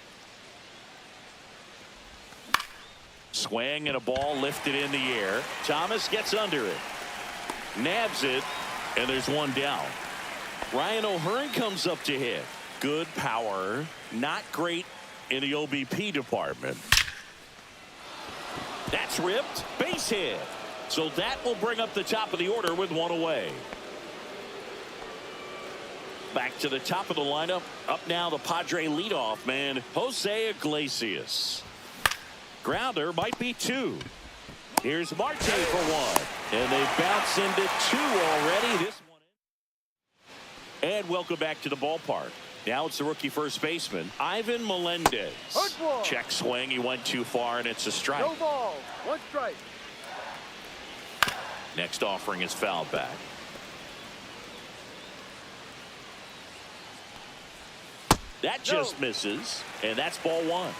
Swing and a ball lifted in the air. Thomas gets under it. Nabs it. And there's one down. Ryan O'Hearn comes up to hit. Good power. Not great in the OBP department. That's ripped. Base hit. So that will bring up the top of the order with one away. Back to the top of the lineup. Up now the Padre leadoff man, Jose Iglesias. Grounder might be 2. Here's Marte for 1. And they bounce into 2 already. This one. And welcome back to the ballpark. Now it's the rookie first baseman, Ivan Melendez. Check swing. He went too far, and it's a strike. No ball. 1 strike. Next offering is fouled back. That just misses, and that's ball 1.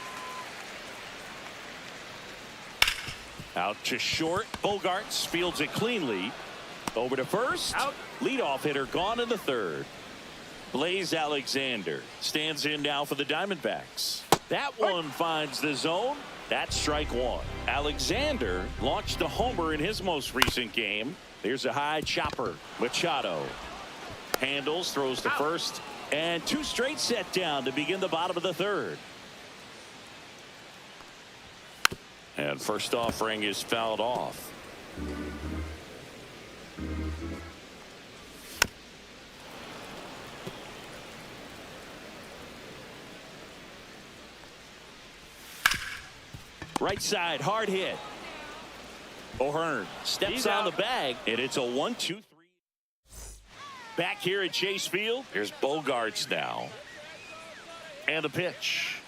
Out to short. Bogaerts fields it cleanly. Over to first. Out. Leadoff hitter gone in the third. Blaze Alexander stands in now for the Diamondbacks. That one finds the zone. That's strike 1. Alexander launched a homer in his most recent game. There's a high chopper. Machado handles, throws to first, and 2 straight set down to begin the bottom of the third. And first offering is fouled off. Right side, hard hit. O'Hearn steps on the bag, and it's a 1-2-3. Back here at Chase Field, here's Bogaerts now. And the pitch.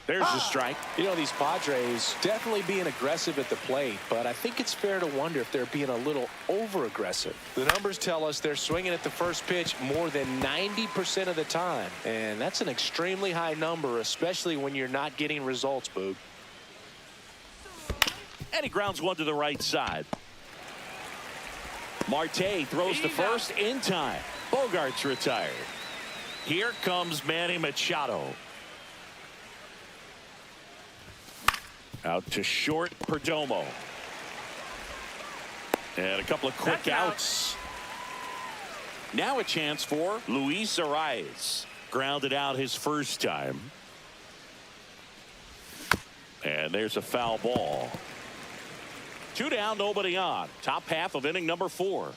There's the strike. You know, these Padres definitely being aggressive at the plate, but I think it's fair to wonder if they're being a little over-aggressive. The numbers tell us they're swinging at the first pitch more than 90% of the time, and that's an extremely high number, especially when you're not getting results, Boog. And he grounds one to the right side. Marte throws to first in time. Bogaerts retired. Here comes Manny Machado. Out to short, Perdomo. And a couple of quick outs. Now a chance for Luis Arias. Grounded out his first time. And there's a foul ball. 2 down, nobody on. Top half of inning number 4.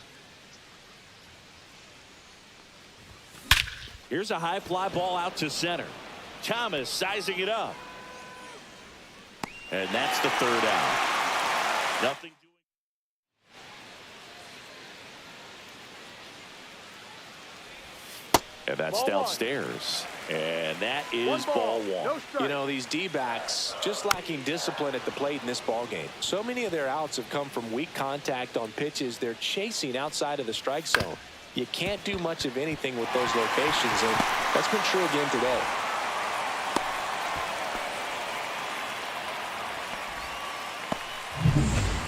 Here's a high fly ball out to center. Thomas sizing it up. And that's the third out. Nothing doing. And that's downstairs. And that is ball 1. You know, these D-backs just lacking discipline at the plate in this ball game. So many of their outs have come from weak contact on pitches they're chasing outside of the strike zone. You can't do much of anything with those locations, and that's been true again today.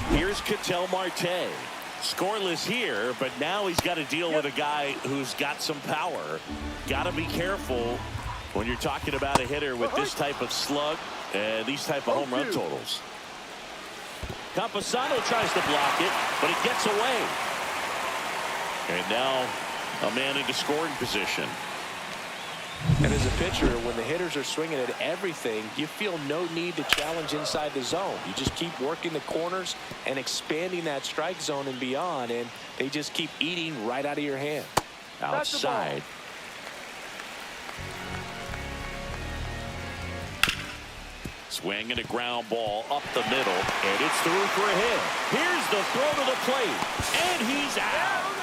Here's Ketel Marte. Scoreless here, but now he's got to deal with a guy who's got some power. Got to be careful when you're talking about a hitter with this type of slug and these type of home run totals. Campusano tries to block it, but it gets away. And now a man into scoring position. And as a pitcher, when the hitters are swinging at everything, you feel no need to challenge inside the zone. You just keep working the corners and expanding that strike zone and beyond, and they just keep eating right out of your hand. Outside. Swing and a ground ball up the middle, and it's through for a hit. Here's the throw to the plate, and he's out.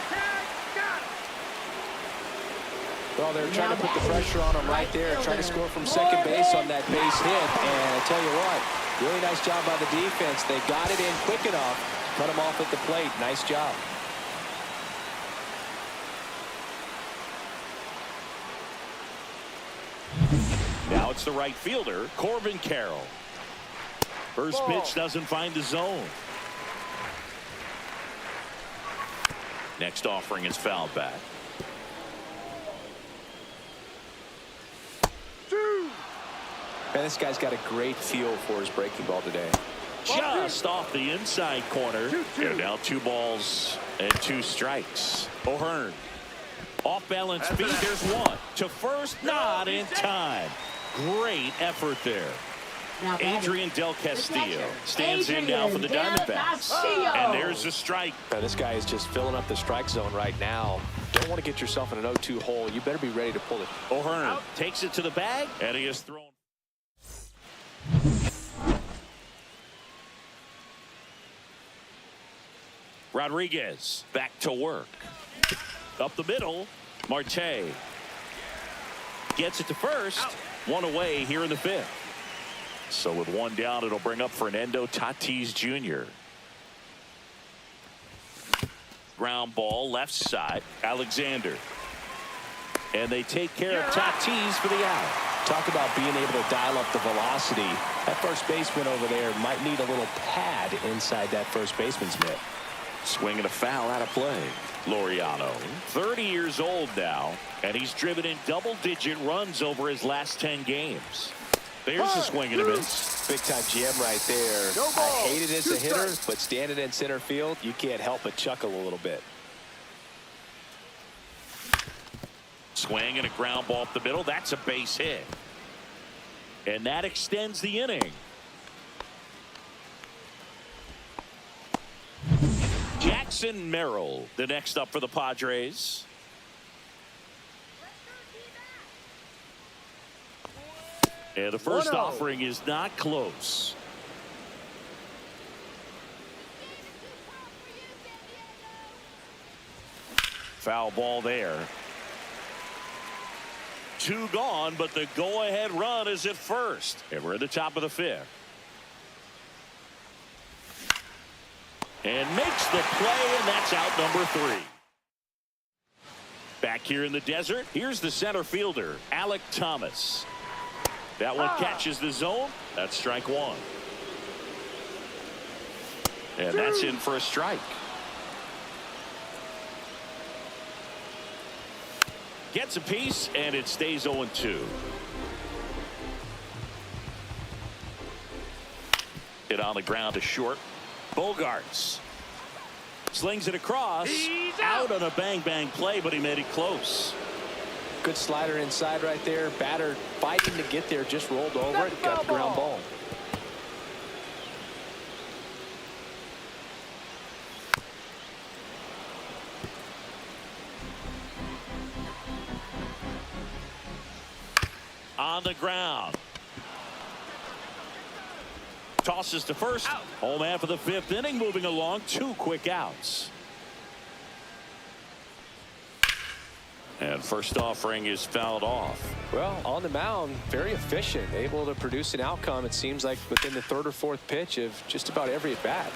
Well, they're trying to put the pressure on him right there, trying to score from second base on that base hit. And I tell you what, really nice job by the defense. They got it in quick enough, cut him off at the plate. Nice job. Now it's the right fielder, Corbin Carroll. First pitch doesn't find the zone. Next offering is fouled back. Man, this guy's got a great feel for his breaking ball today. Just off the inside corner. And now 2 balls and 2 strikes. O'Hearn. Off balance feet. There's one. To first, not in time. Great effort there. Adrian Del Castillo stands in now for the Diamondbacks. And there's a strike. Man, this guy is just filling up the strike zone right now. Don't want to get yourself in an 0-2 hole. You better be ready to pull it. O'Hearn takes it to the bag, and he is thrown. Rodriguez back to work. Up the middle, Marte gets it to first. One away here in the 5th. So with 1 down, it'll bring up Fernando Tatis Jr. Ground ball left side, Alexander. And they take care of Tatis for the out. Talk about being able to dial up the velocity. That first baseman over there might need a little pad inside that first baseman's mitt. Swinging a foul out of play. Laureano, 30 years old now, and he's driven in double-digit runs over his last 10 games. There's a swing and a miss. Big time gem right there. I hate it as a hitter, but standing in center field, you can't help but chuckle a little bit. Swing and a ground ball up the middle. That's a base hit. And that extends the inning. Jackson Merrill, the next up for the Padres. And the first offering is not close. Foul ball there. 2 gone, but the go-ahead run is at first. And we're at the top of the 5th. And makes the play, and that's out number 3. Back here in the desert, here's the center fielder, Alek Thomas. That one catches the zone. That's strike 1. And that's in for a strike. Gets a piece, and it stays 0-2. Hit on the ground to short. Bogaerts slings it across. Out on a bang-bang play, but he made it close. Good slider inside right there. Batter fighting to get there, just rolled over it, got the ground ball. On the ground. Tosses to first. Home half of the 5th inning, moving along. 2 quick outs. And first offering is fouled off. Well, on the mound, very efficient, able to produce an outcome, it seems like, within the 3rd or 4th pitch of just about every at bat.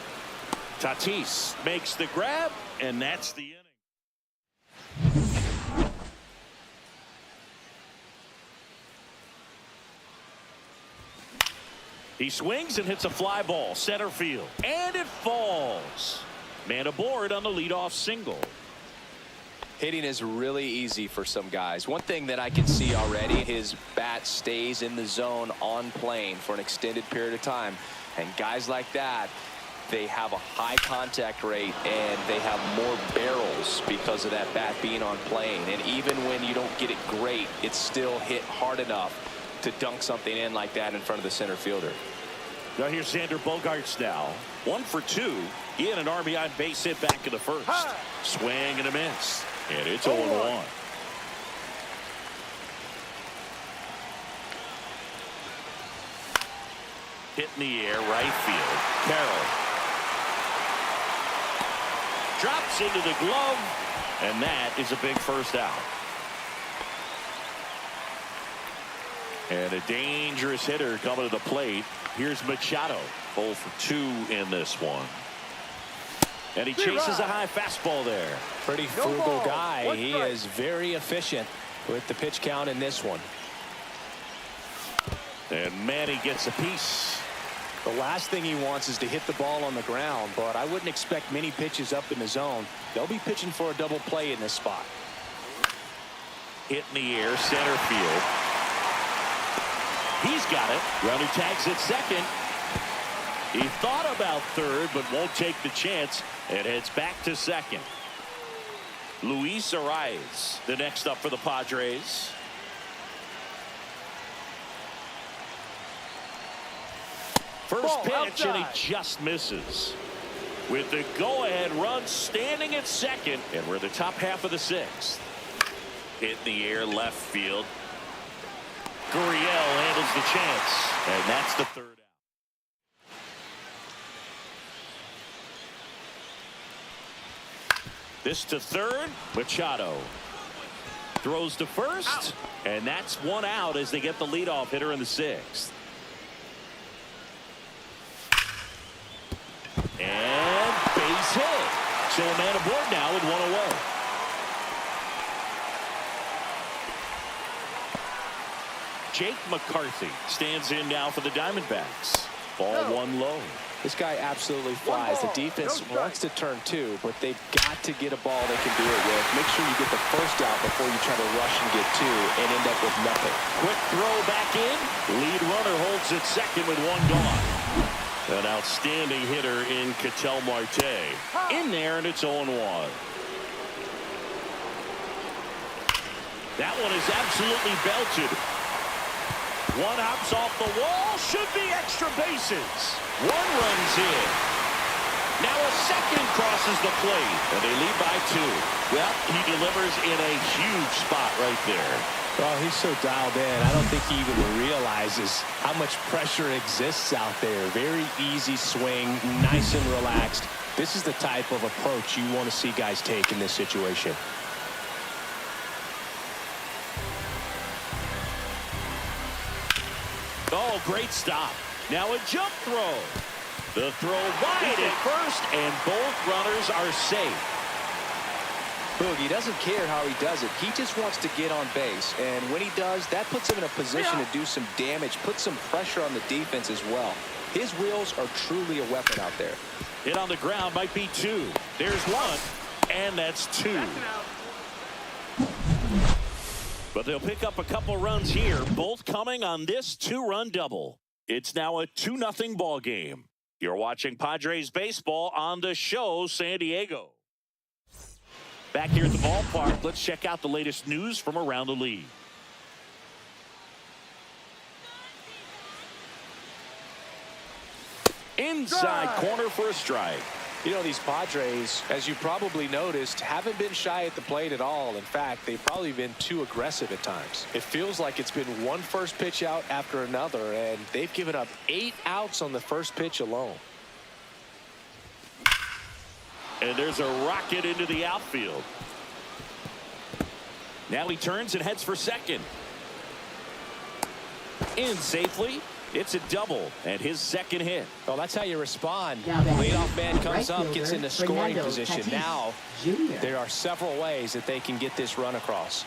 Tatis makes the grab, and that's the inning. He swings and hits a fly ball, center field, and it falls. Man aboard on the leadoff single. Hitting is really easy for some guys. One thing that I can see already, his bat stays in the zone on plane for an extended period of time. And guys like that, they have a high contact rate and they have more barrels because of that bat being on plane. And even when you don't get it great, it's still hit hard enough to dunk something in like that in front of the center fielder. Now here's Xander Bogaerts now. 1 for 2. He had an RBI base hit back in the first. Swing and a miss. And it's 0-1. Hit in the air, right field. Merrill drops into the glove, and that is a big first out. And a dangerous hitter coming to the plate. Here's Machado. 0 for 2 in this one. And he chases a high fastball there. Pretty frugal guy. He is very efficient with the pitch count in this one. And Manny gets a piece. The last thing he wants is to hit the ball on the ground, but I wouldn't expect many pitches up in the zone. They'll be pitching for a double play in this spot. Hit in the air, center field. He's got it. Runner tags at second. He thought about third, but won't take the chance and heads back to second. Luis Arias, the next up for the Padres. First pitch, and he just misses. With the go-ahead run standing at second, and we're the top half of the 6th. Hit in the air, left field. Gurriel handles the chance, and that's the third out. This to third. Machado throws to first, and that's 1 out as they get the leadoff hitter in the 6th. And base hit. So a man aboard now with 1 away. Jake McCarthy stands in now for the Diamondbacks. Ball 1 low. This guy absolutely flies. The defense wants to turn 2, but they've got to get a ball they can do it with. Make sure you get the first out before you try to rush and get 2 and end up with nothing. Quick throw back in. Lead runner holds at second with 1 gone. An outstanding hitter in Ketel Marte. In there, and it's 0-1. That one is absolutely belted. 1 hops off the wall. Should be extra bases. 1 runs in. Now a second crosses the plate, and they lead by 2. Well, he delivers in a huge spot right there. Well, he's so dialed in. I don't think he even realizes how much pressure exists out there. Very easy swing, nice and relaxed. This is the type of approach you want to see guys take in this situation. Oh, great stop. Now a jump throw. The throw wide at first, and both runners are safe. Boogie doesn't care how he does it. He just wants to get on base. And when he does, that puts him in a position to do some damage, put some pressure on the defense as well. His wheels are truly a weapon out there. Hit on the ground might be 2. There's 1, and that's 2. But they'll pick up a couple runs here, both coming on this 2-run double. It's now a 2-0 ball game. You're watching Padres baseball on the show, San Diego. Back here at the ballpark, let's check out the latest news from around the league. Inside corner for a strike. You know, these Padres, as you probably noticed, haven't been shy at the plate at all. In fact, they've probably been too aggressive at times. It feels like it's been one first pitch out after another, and they've given up 8 outs on the first pitch alone. And there's a rocket into the outfield. Now he turns and heads for second. In safely. It's a double and his second hit. Well, that's how you respond. Now Leadoff man comes right up, gets into scoring Fernando position. Tatis Now, Jr. there are several ways that they can get this run across.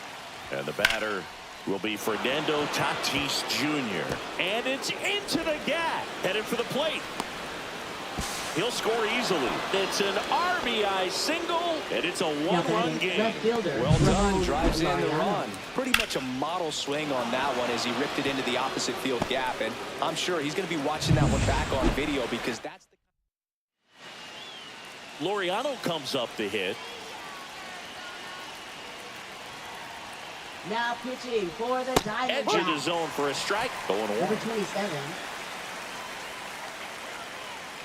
And the batter will be Fernando Tatis Jr. And it's into the gap. Headed for the plate. He'll score easily. It's an RBI single, and it's a one-run game. Left fielder, Well done. Ramon Drives in the Laureano. run. Pretty much a model swing on that one as he ripped it into the opposite field gap. And I'm sure he's going to be watching that one back on video because that's the... Laureano comes up to hit. Now pitching for the Edge in the Diamondbacks. zone for a strike. 0-1. Number 27.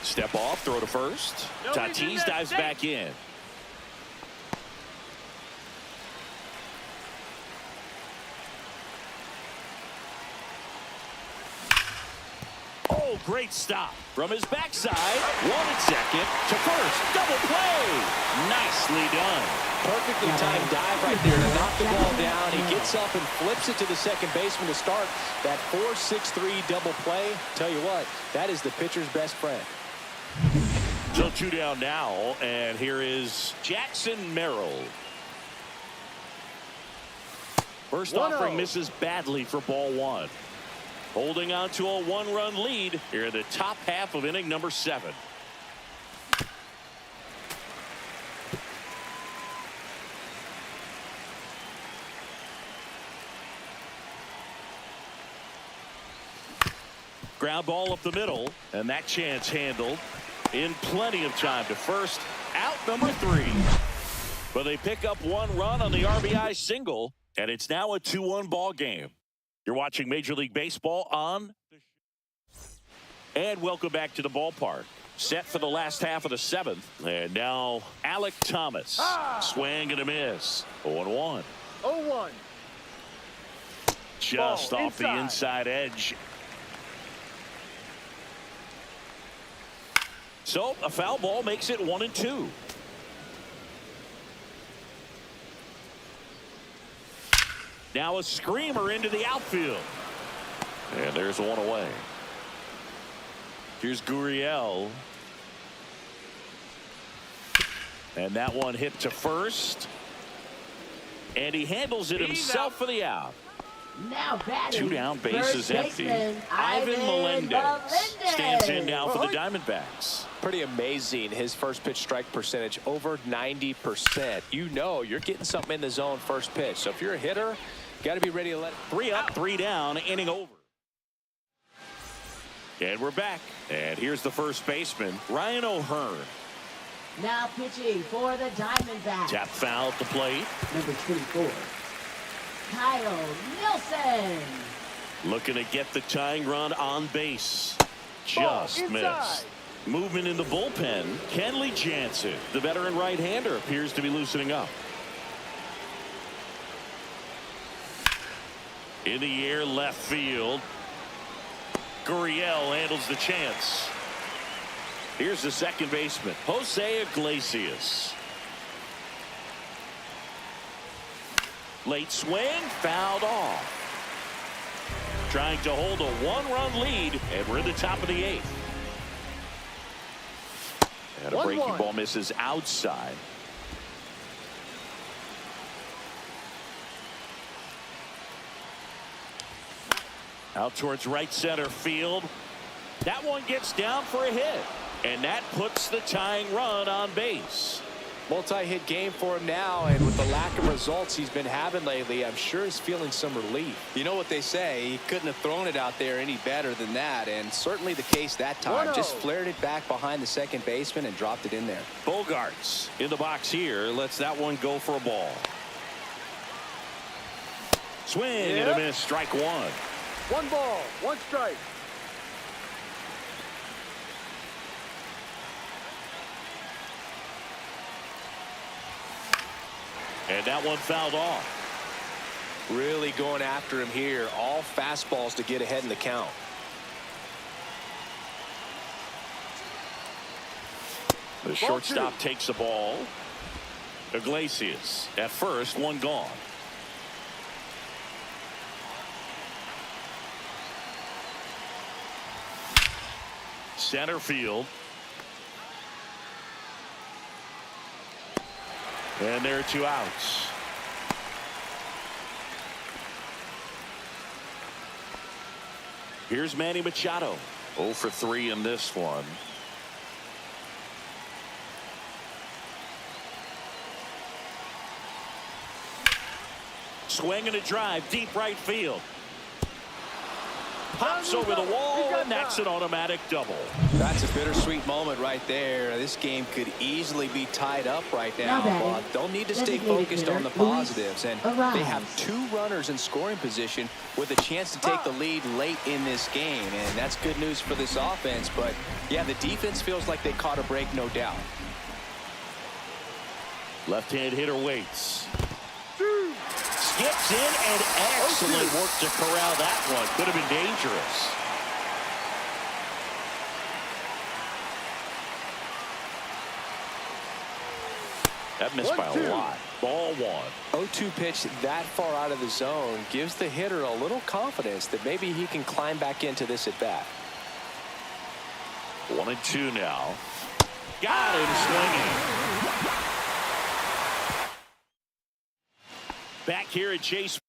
Step off, throw to first. Tatis dives back in. Oh, great stop. From his backside, one at second to first. Double play. Nicely done. Perfectly timed dive right there to knock the ball down. He gets up and flips it to the second baseman to start that 4-6-3 double play. Tell you what, that is the pitcher's best friend. So 2 down now, and here is Jackson Merrill. First 1-0. offering misses badly for ball 1. Holding on to a 1-run lead here in the top half of inning number 7. Ground ball up the middle, and that chance handled in plenty of time to first. Out number 3. But they pick up 1 run on the RBI single, and it's now a 2-1 ball game. You're watching Major League Baseball on. And welcome back to the ballpark. Set for the last half of the 7th. And now Alec Thomas. Swing and a miss. 0-1. 0-1. Just Ball off the inside edge. So a foul ball makes it 1-2. Now a screamer into the outfield. And there's one away. Here's Gurriel. And that one hit to first. And he handles it himself for the out. Now batting. 2 down, bases First empty. baseman, Ivan Melendez stands in now for the Right. Diamondbacks. Pretty amazing, his first pitch strike percentage over 90%. You know you're getting something in the zone first pitch. So if you're a hitter, got to be ready to let it. 3 up, 3 down, inning over. And we're back. And here's the first baseman, Ryan O'Hearn. Now pitching for the Diamondbacks. Tap foul at the plate. Number 24. Kyle Nilsson. Looking to get the tying run on base. Ball Just inside. missed. Movement in the bullpen. Kenley Jansen, the veteran right-hander, appears to be loosening up. In the air, left field. Gurriel handles the chance. Here's the second baseman, Jose Iglesias. Late swing, fouled off. Trying to hold a 1-run lead, and we're in the top of the 8th. And a breaking 1-1. ball misses outside. Out towards right center field. That one gets down for a hit. And that puts the tying run on base. Multi-hit game for him now, and with the lack of results he's been having lately, I'm sure he's feeling some relief. You know what they say, he couldn't have thrown it out there any better than that, and certainly the case that time. 1-0. Just flared it back behind the second baseman and dropped it in there. Bogaerts in the box here, lets that one go for a ball. Swing and a miss, strike 1. 1 ball, 1 strike. And that one fouled off. Really going after him here. All fastballs to get ahead in the count. The shortstop takes the ball. Iglesias at first, one gone. Center field. And there are 2 outs. Here's Manny Machado. 0 for 3 in this one. Swing and a drive, deep right field. Pops over the wall, and that's an automatic double. That's a bittersweet moment right there. This game could easily be tied up right now, but they'll need to stay focused on the positives. And they have 2 runners in scoring position with a chance to take the lead late in this game. And that's good news for this offense. But, yeah, the defense feels like they caught a break, no doubt. Left-hand hitter waits. Skips in, and excellent work to corral that one. Could have been dangerous. That missed by a lot. Ball 1. 0-2 pitch that far out of the zone gives the hitter a little confidence that maybe he can climb back into this at bat. 1-2 now. Got him swinging. Back here at Chase.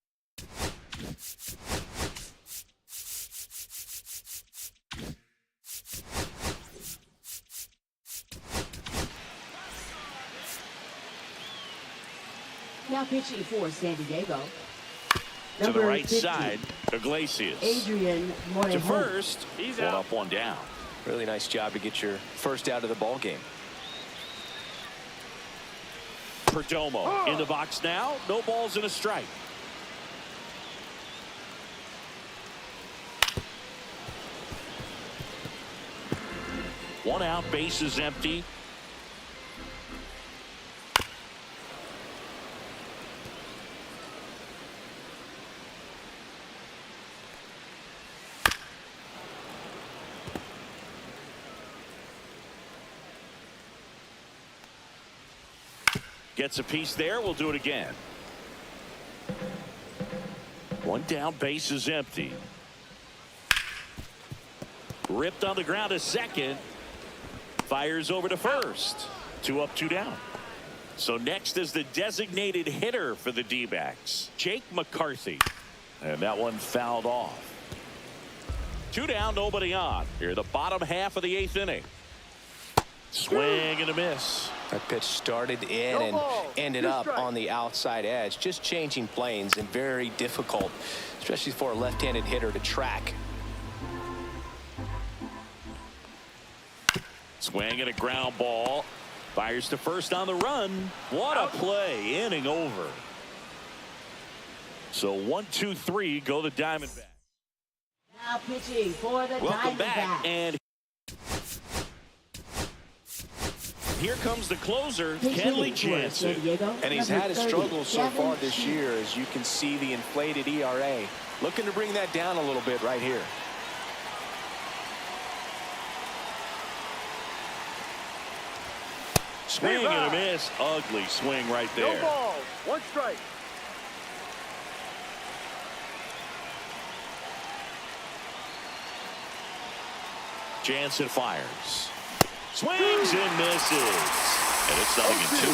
Now pitching for San Diego. To the right 50, side, Iglesias. Adrian to first. He's one up, one down. Really nice job to get your first out of the ball game. Perdomo in the box now. No balls and a strike. One out, base is empty. Gets a piece there. We'll do it again. One down, base is empty. Ripped on the ground to second. Fires over to first. 2 up, 2 down. So next is the designated hitter for the D-backs, Jake McCarthy. And that one fouled off. 2 down, nobody on. Here, the bottom half of the 8th inning. Swing and a miss. That pitch started in and ended up on the outside edge. Just changing planes and very difficult, especially for a left-handed hitter to track. Swing and a ground ball. Fires to first on the run. What a play. Inning over. So 1, 2, 3 go the Diamondbacks. Now pitching for the Welcome Diamondbacks. back. And here comes the closer, Kenley Jansen. And he's had his struggles so far this year, as you can see the inflated ERA. Looking to bring that down a little bit right here. Swing and a miss. Ugly swing right there. No ball, 1 strike. Jansen fires. Swings and misses. And it's 0-2.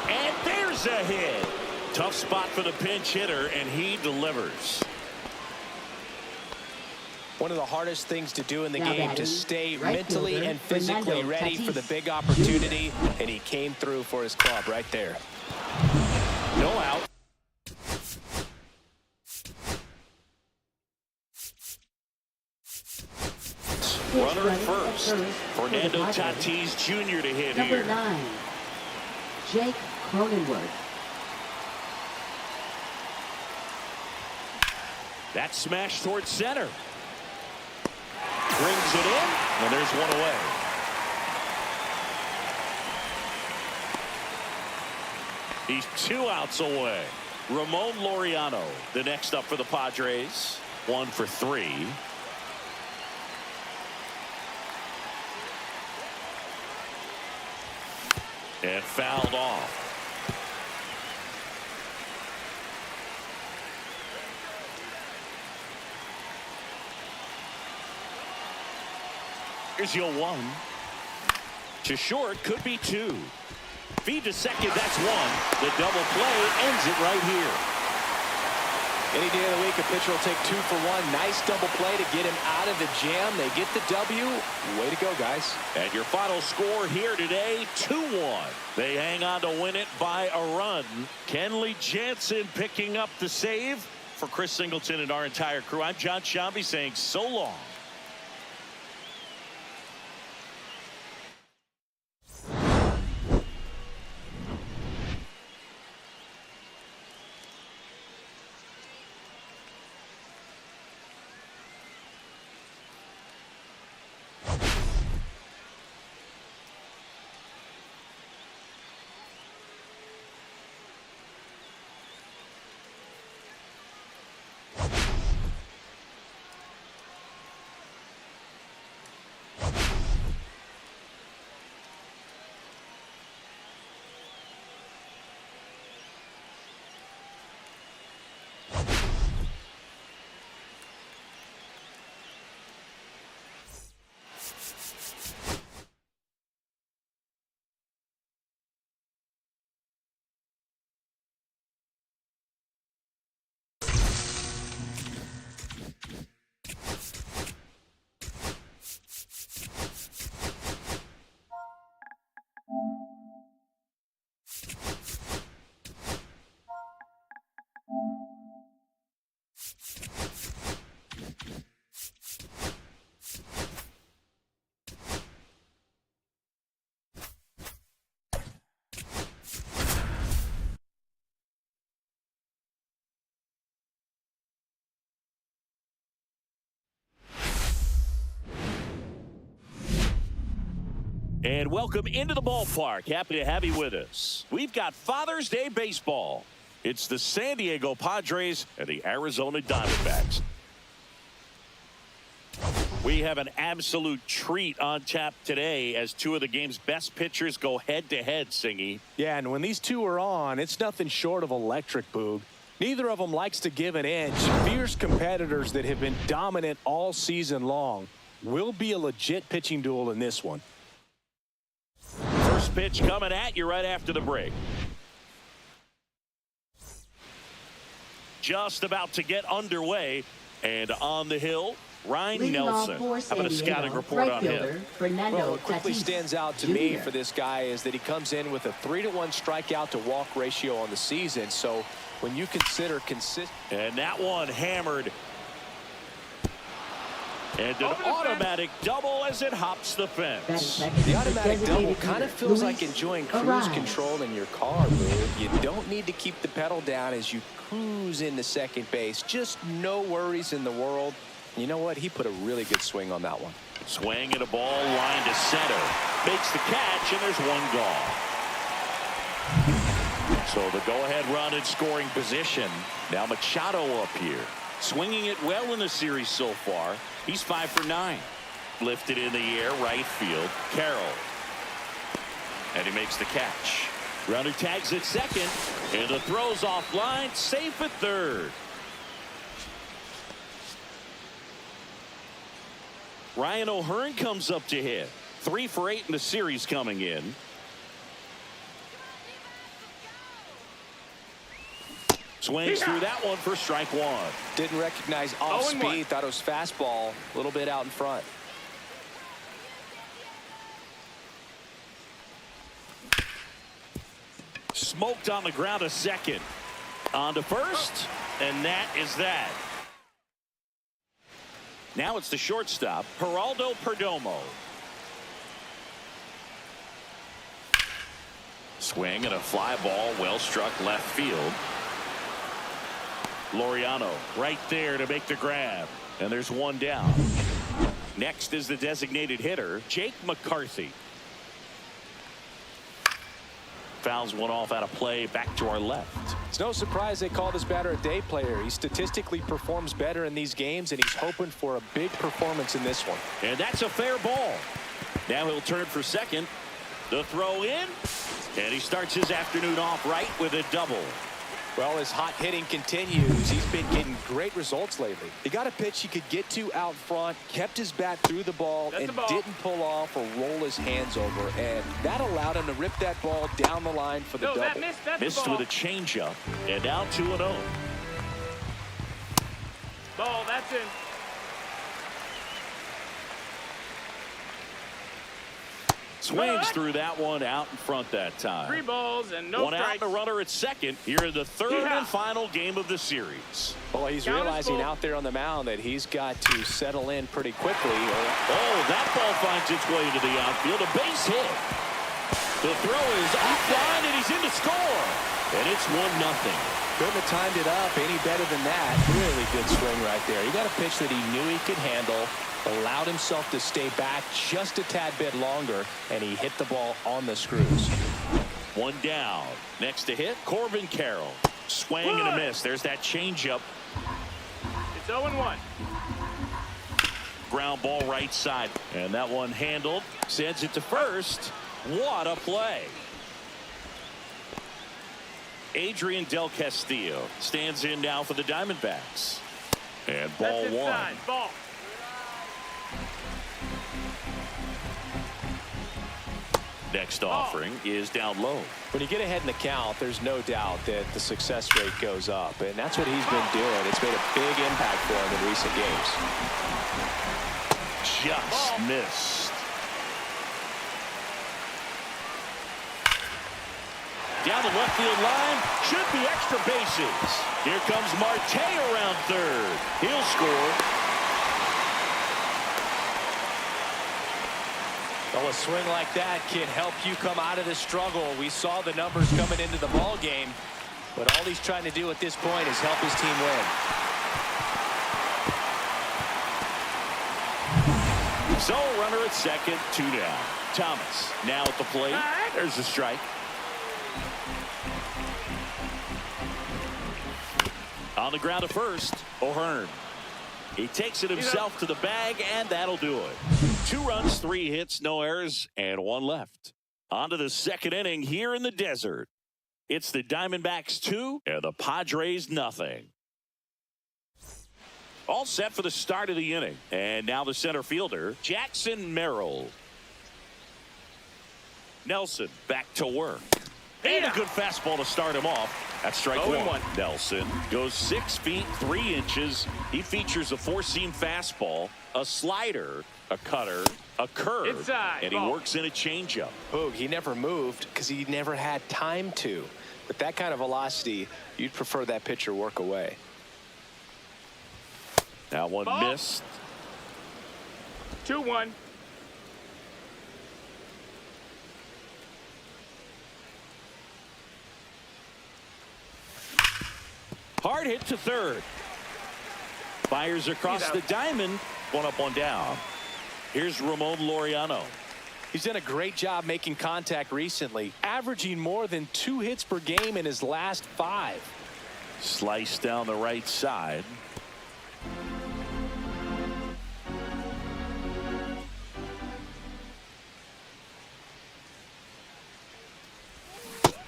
And there's a hit. Tough spot for the pinch hitter, and he delivers. One of the hardest things to do in the Now game, batting, to stay right mentally fielder, and physically Fernando ready for the Tatis big opportunity, and he came through for his club right there. No out. Runner at first. Fernando Tatis Jr. to hit Number here. 9, Jake Cronenworth. That smash towards center. Brings it in, and there's one away. He's 2 outs away. Ramon Laureano, the next up for the Padres. 1 for 3. And fouled off. Here's your 1. To short, could be 2. Feed to second, that's 1. The double play ends it right here. Any day of the week, a pitcher will take 2 for 1. Nice double play to get him out of the jam. They get the W. Way to go, guys. And your final score here today, 2-1. They hang on to win it by a run. Kenley Jansen picking up the save. For Chris Singleton and our entire crew, I'm John Shambi saying so long. And welcome into the ballpark. Happy to have you with us. We've got Father's Day baseball. It's the San Diego Padres and the Arizona Diamondbacks. We have an absolute treat on tap today as two of the game's best pitchers go head-to-head, Singy. Yeah, and when these two are on, it's nothing short of electric, Boog. Neither of them likes to give an inch. Fierce competitors that have been dominant all season long. Will be a legit pitching duel in this one. First pitch coming at you right after the break. Just about to get underway, and on the hill, Ryan Nelson. How about a scouting report on him? Well, what quickly stands out to me for this guy is that he comes in with a 3-to-1 strikeout to walk ratio on the season. So when you consider consistent. And that one hammered. And an automatic double as it hops the fence. The automatic double kind of feels like enjoying cruise control in your car, Lou. You don't need to keep the pedal down as you cruise into second base. Just no worries in the world. You know what? He put a really good swing on that one. Swing and a ball line to center. Makes the catch, and there's one gone. So the go-ahead run in scoring position. Now Machado up here. Swinging it well in the series so far. He's 5 for 9. Lifted in the air, right field. Carroll. And he makes the catch. Runner tags at second. And the throw's offline. Safe at third. Ryan O'Hearn comes up to hit. 3 for 8 in the series coming in. Swings through that one for strike one. Didn't recognize off speed. Thought it was fastball. A little bit out in front. Smoked on the ground to second. On to first. And that is that. Now it's the shortstop, Geraldo Perdomo. Swing and a fly ball, well struck left field. Laureano right there to make the grab. And there's one down. Next is the designated hitter, Jake McCarthy. Fouls one off out of play back to our left. It's no surprise they call this batter a day player. He statistically performs better in these games, and he's hoping for a big performance in this one. And that's a fair ball. Now he'll turn for second. The throw in. And he starts his afternoon off right with a double. Well, his hot hitting continues. He's been getting great results lately. He got a pitch he could get to out front, kept his bat through the ball, and didn't pull off or roll his hands over. And that allowed him to rip that ball down the line for the double. Missed with a changeup, and now 2-0. Ball, that's in. Swings through that one out in front that time. 3 balls and no One out strikes. and a runner at second here in the third and final game of the series. Well, he's realizing out there on the mound that he's got to settle in pretty quickly. Oh, that ball finds its way into the outfield. A base hit. The throw is offline, and he's in to score. And it's 1-0. Couldn't have timed it up any better than that. Really good swing right there. He got a pitch that he knew he could handle, allowed himself to stay back just a tad bit longer, and he hit the ball on the screws. 1 down. Next to hit, Corbin Carroll. Swing and a miss. There's that changeup. It's 0-1. Ground ball right side. And that one handled. Sends it to first. What a play. Adrian Del Castillo stands in now for the Diamondbacks. And ball That's one. inside. Ball. Next offering is down low. When you get ahead in the count, there's no doubt that the success rate goes up, and that's what he's been doing. It's made a big impact for him in recent games. Just missed. Down the left field line, should be extra bases. Here comes Marte around third. He'll score. Well, a swing like that can help you come out of the struggle. We saw the numbers coming into the ball game, but all he's trying to do at this point is help his team win. So runner at second, 2 down. Thomas now at the plate. There's the strike. On the ground to first, O'Hearn. He takes it himself to the bag, and that'll do it. 2 runs, 3 hits, no errors, and 1 left. On to the second inning here in the desert. It's the Diamondbacks 2 and the Padres nothing. All set for the start of the inning. And now the center fielder, Jackson Merrill. Nelson back to work. And a good fastball to start him off. That's strike 1. Nelson goes 6 feet 3 inches. He features a 4-seam fastball, a slider, a cutter, a curve, inside, and he works in a changeup. Boog, he never moved because he never had time to. With that kind of velocity, you'd prefer that pitcher work away. That one missed. 2-1. Hard hit to third. Fires across the diamond. 1 up, 1 down. Here's Ramon Laureano. He's done a great job making contact recently, averaging more than 2 hits per game in his last 5. Slice down the right side.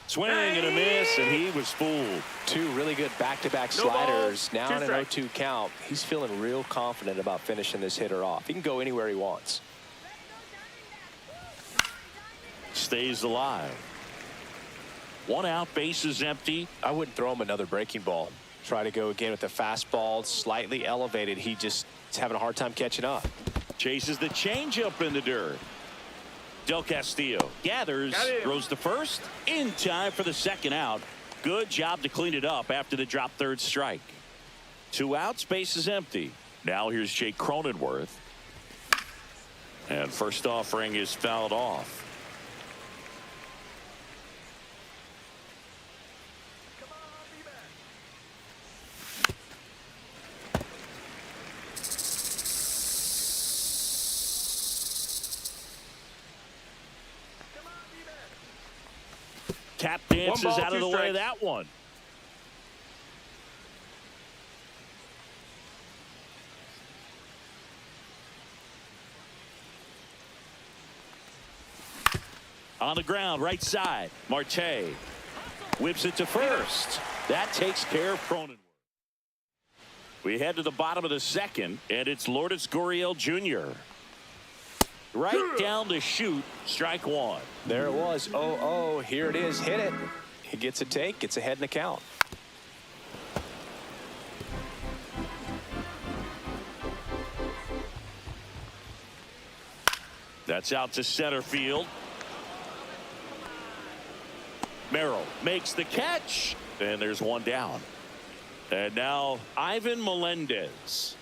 Swing and a miss, and he was fooled. 2 really good back-to-back sliders. Now in an 0-2 count. He's feeling real confident about finishing this hitter off. He can go anywhere he wants. Stays alive. 1 out, bases empty. I wouldn't throw him another breaking ball. Try to go again with the fastball, slightly elevated. He just is having a hard time catching up. Chases the changeup in the dirt. Del Castillo gathers, throws to first, in time for the 2nd out. Good job to clean it up after the drop 3rd strike. 2 outs, base is empty. Now here's Jake Cronenworth. And first offering is fouled off. Tap dances out of the way of that one. On the ground, right side. Marte whips it to first. That takes care of Cronenworth. We head to the bottom of the 2nd, and it's Lourdes Gurriel Jr. Right down the chute, strike 1. There it was. 0-0. Here it is. Hit it. He gets a take. Gets ahead in the count. That's out to center field. Merrill makes the catch, and there's one down. And now Ivan Melendez.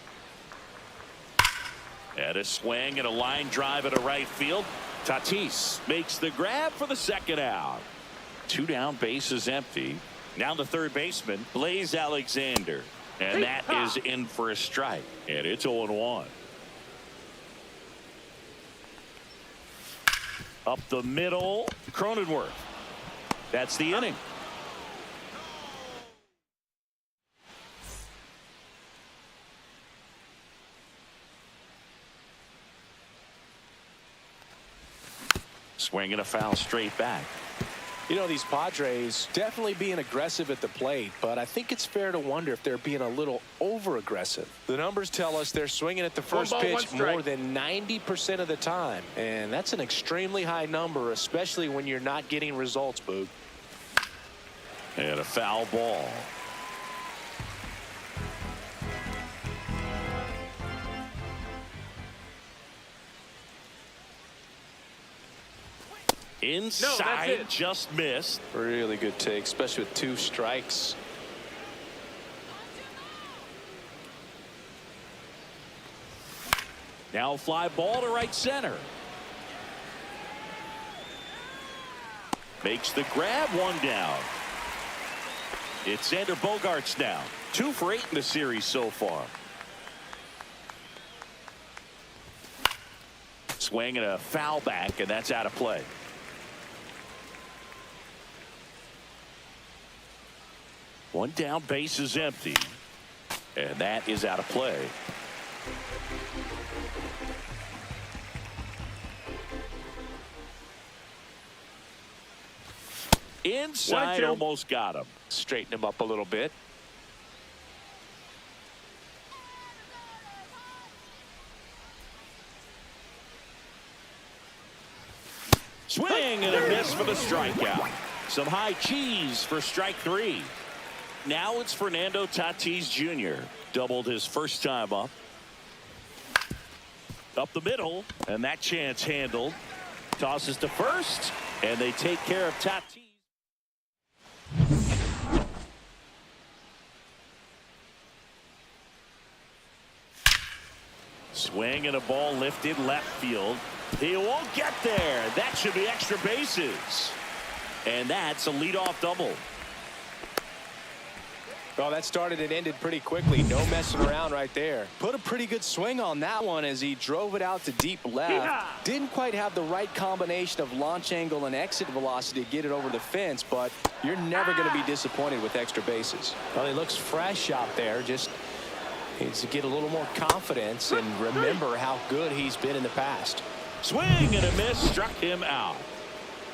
And a swing and a line drive at a right field. Tatis makes the grab for the second out. 2 down, bases empty. Now the third baseman, Blaze Alexander. And that is in for a strike. And it's 0-1. Up the middle, Cronenworth. That's the inning. Swinging a foul straight back. You know, these Padres definitely being aggressive at the plate, but I think it's fair to wonder if they're being a little over-aggressive. The numbers tell us they're swinging at the first pitch more than 90% of the time, and that's an extremely high number, especially when you're not getting results, Boog. And a foul ball. Inside, just missed. Really good take, especially with 2 strikes. Now fly ball to right center. Makes the grab, 1 down. It's Xander Bogaerts now. 2 for 8 in the series so far. Swing and a foul back, and that's out of play. One down, base is empty. And that is out of play. Inside, almost got him. Straighten him up a little bit. Swing and a miss for the strikeout. Some high cheese for strike 3. Now it's Fernando Tatis Jr. Doubled his first time up. Up the middle, and that chance handled. Tosses to first, and they take care of Tatis. Swing and a ball lifted left field. He won't get there. That should be extra bases. And that's a leadoff double. Well, that started and ended pretty quickly. No messing around right there. Put a pretty good swing on that one as he drove it out to deep left. Didn't quite have the right combination of launch angle and exit velocity to get it over the fence, but you're never going to be disappointed with extra bases. Well, he looks fresh out there. Just needs to get a little more confidence and remember how good he's been in the past. Swing and a miss, struck him out.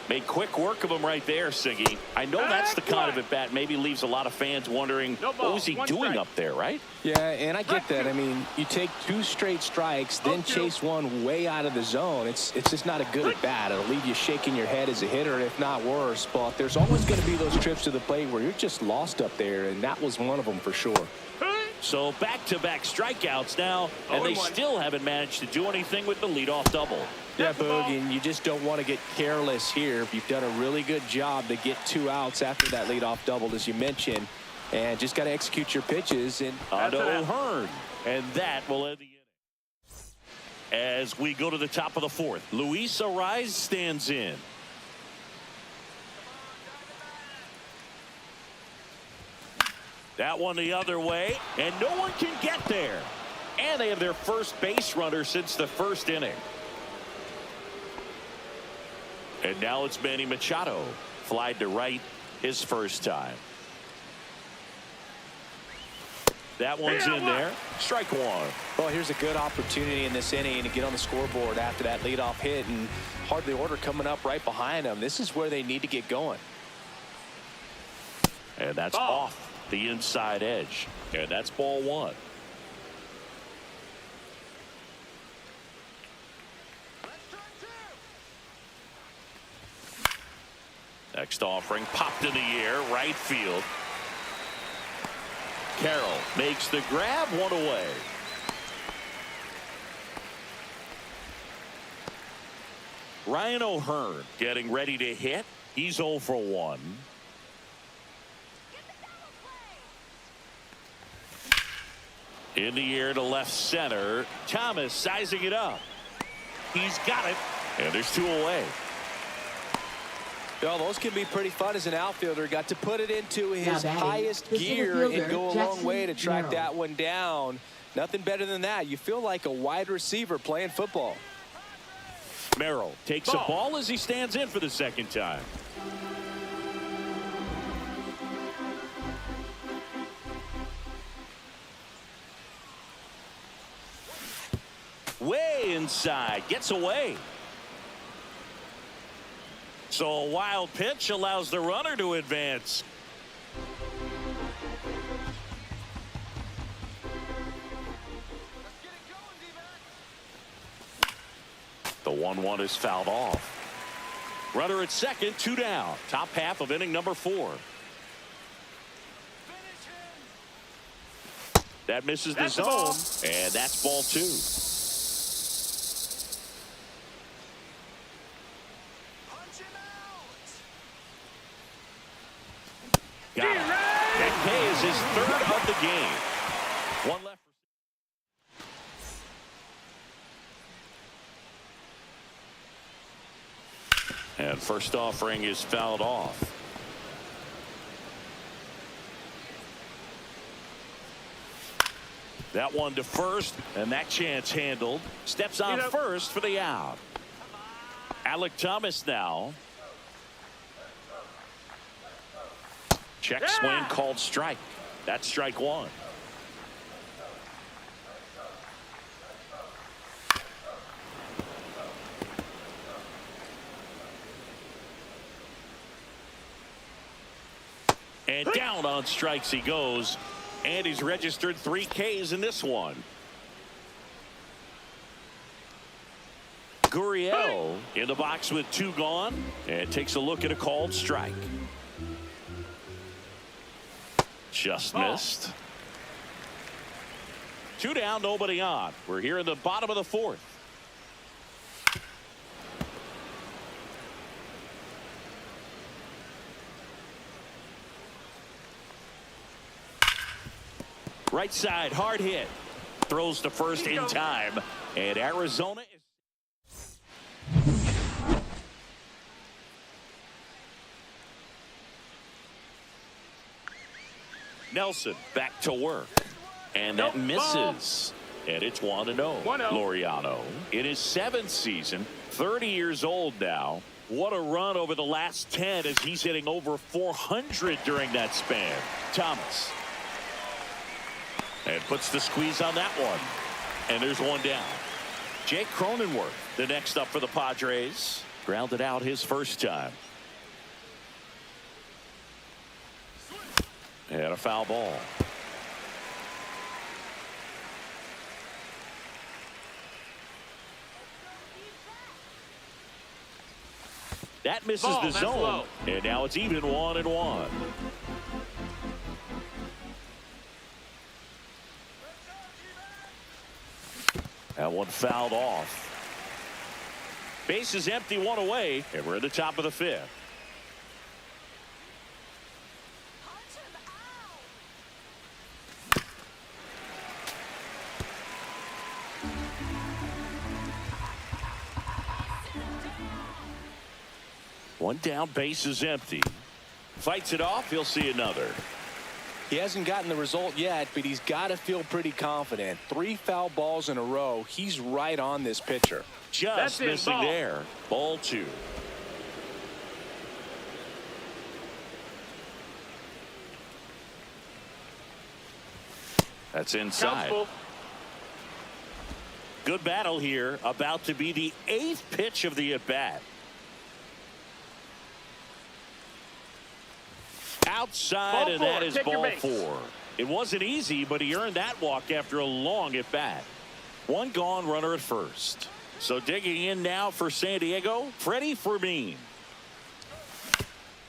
Made quick work of him right there, Siggy. I know that's the kind of at bat maybe leaves a lot of fans wondering what was he doing up there, right? Yeah, and I get that. I mean, you take 2 straight strikes, then chase one way out of the zone. It's just not a good at bat. It'll leave you shaking your head as a hitter, if not worse. But there's always going to be those trips to the plate where you're just lost up there, and that was one of them for sure. So back-to-back strikeouts now, and they still haven't managed to do anything with the leadoff double. Yeah, Boog, and you just don't want to get careless here. You've done a really good job to get 2 outs after that leadoff double, as you mentioned, and just got to execute your pitches. And Otto Hearn, and that will end the inning. As we go to the top of the 4th, Luis Arraez stands in. That one the other way, and no one can get there. And they have their first base runner since the first inning. And now it's Manny Machado. Flied to right his first time. That one's in there. Strike 1. Well, here's a good opportunity in this inning to get on the scoreboard after that leadoff hit, and hardly order coming up right behind them. This is where they need to get going. And that's off the inside edge. And that's ball 1. Next offering popped in the air, right field. Carroll makes the grab, 1 away. Ryan O'Hearn getting ready to hit. He's 0 for 1. In the air to left center. Thomas sizing it up. He's got it. And there's 2 away. Well, those can be pretty fun as an outfielder. Got to put it into his highest the gear fielder, and go a long way to track Merrill. that one down. Nothing better than that. You feel like a wide receiver playing football. Merrill takes a ball as he stands in for the second time. Way inside, gets away. So a wild pitch allows the runner to advance. The 1-1 is fouled off. Runner at second, 2 down. Top half of inning number 4. That misses the zone, and that's ball 2. Got it. That K is his 3rd of the game. 1 left. And first offering is fouled off. That one to first, and that chance handled. Steps on first for the out. Alec Thomas now. Check swing called strike. That's strike 1. And down on strikes he goes. And he's registered 3 Ks in this one. Gurriel in the box with 2 gone. And takes a look at a called strike. Just missed. 2 down, nobody on. We're here in the bottom of the 4th. Right side, hard hit. Throws to first in time. And Arizona is... Nelson back to work. And that misses. And it's 1-0. Laureano in his 7th season, 30 years old now. What a run over the last 10 as he's hitting over 400 during that span. Thomas. And puts the squeeze on that one. And there's 1 down. Jake Cronenworth, the next up for the Padres. Grounded out his first time. And a foul ball. That misses the zone. Low. And now it's even 1-1. That one fouled off. Base is empty, 1 away, and we're at the top of the 5th. One down, base is empty. Fights it off, he'll see another. He hasn't gotten the result yet, but he's got to feel pretty confident. 3 foul balls in a row. He's right on this pitcher. Just missing there. Ball 2. That's inside. Good battle here. About to be the 8th pitch of the at-bat. Outside, and that is ball 4. It wasn't easy, but he earned that walk after a long at bat. 1 gone, runner at first. So digging in now for San Diego, Freddie Fermin.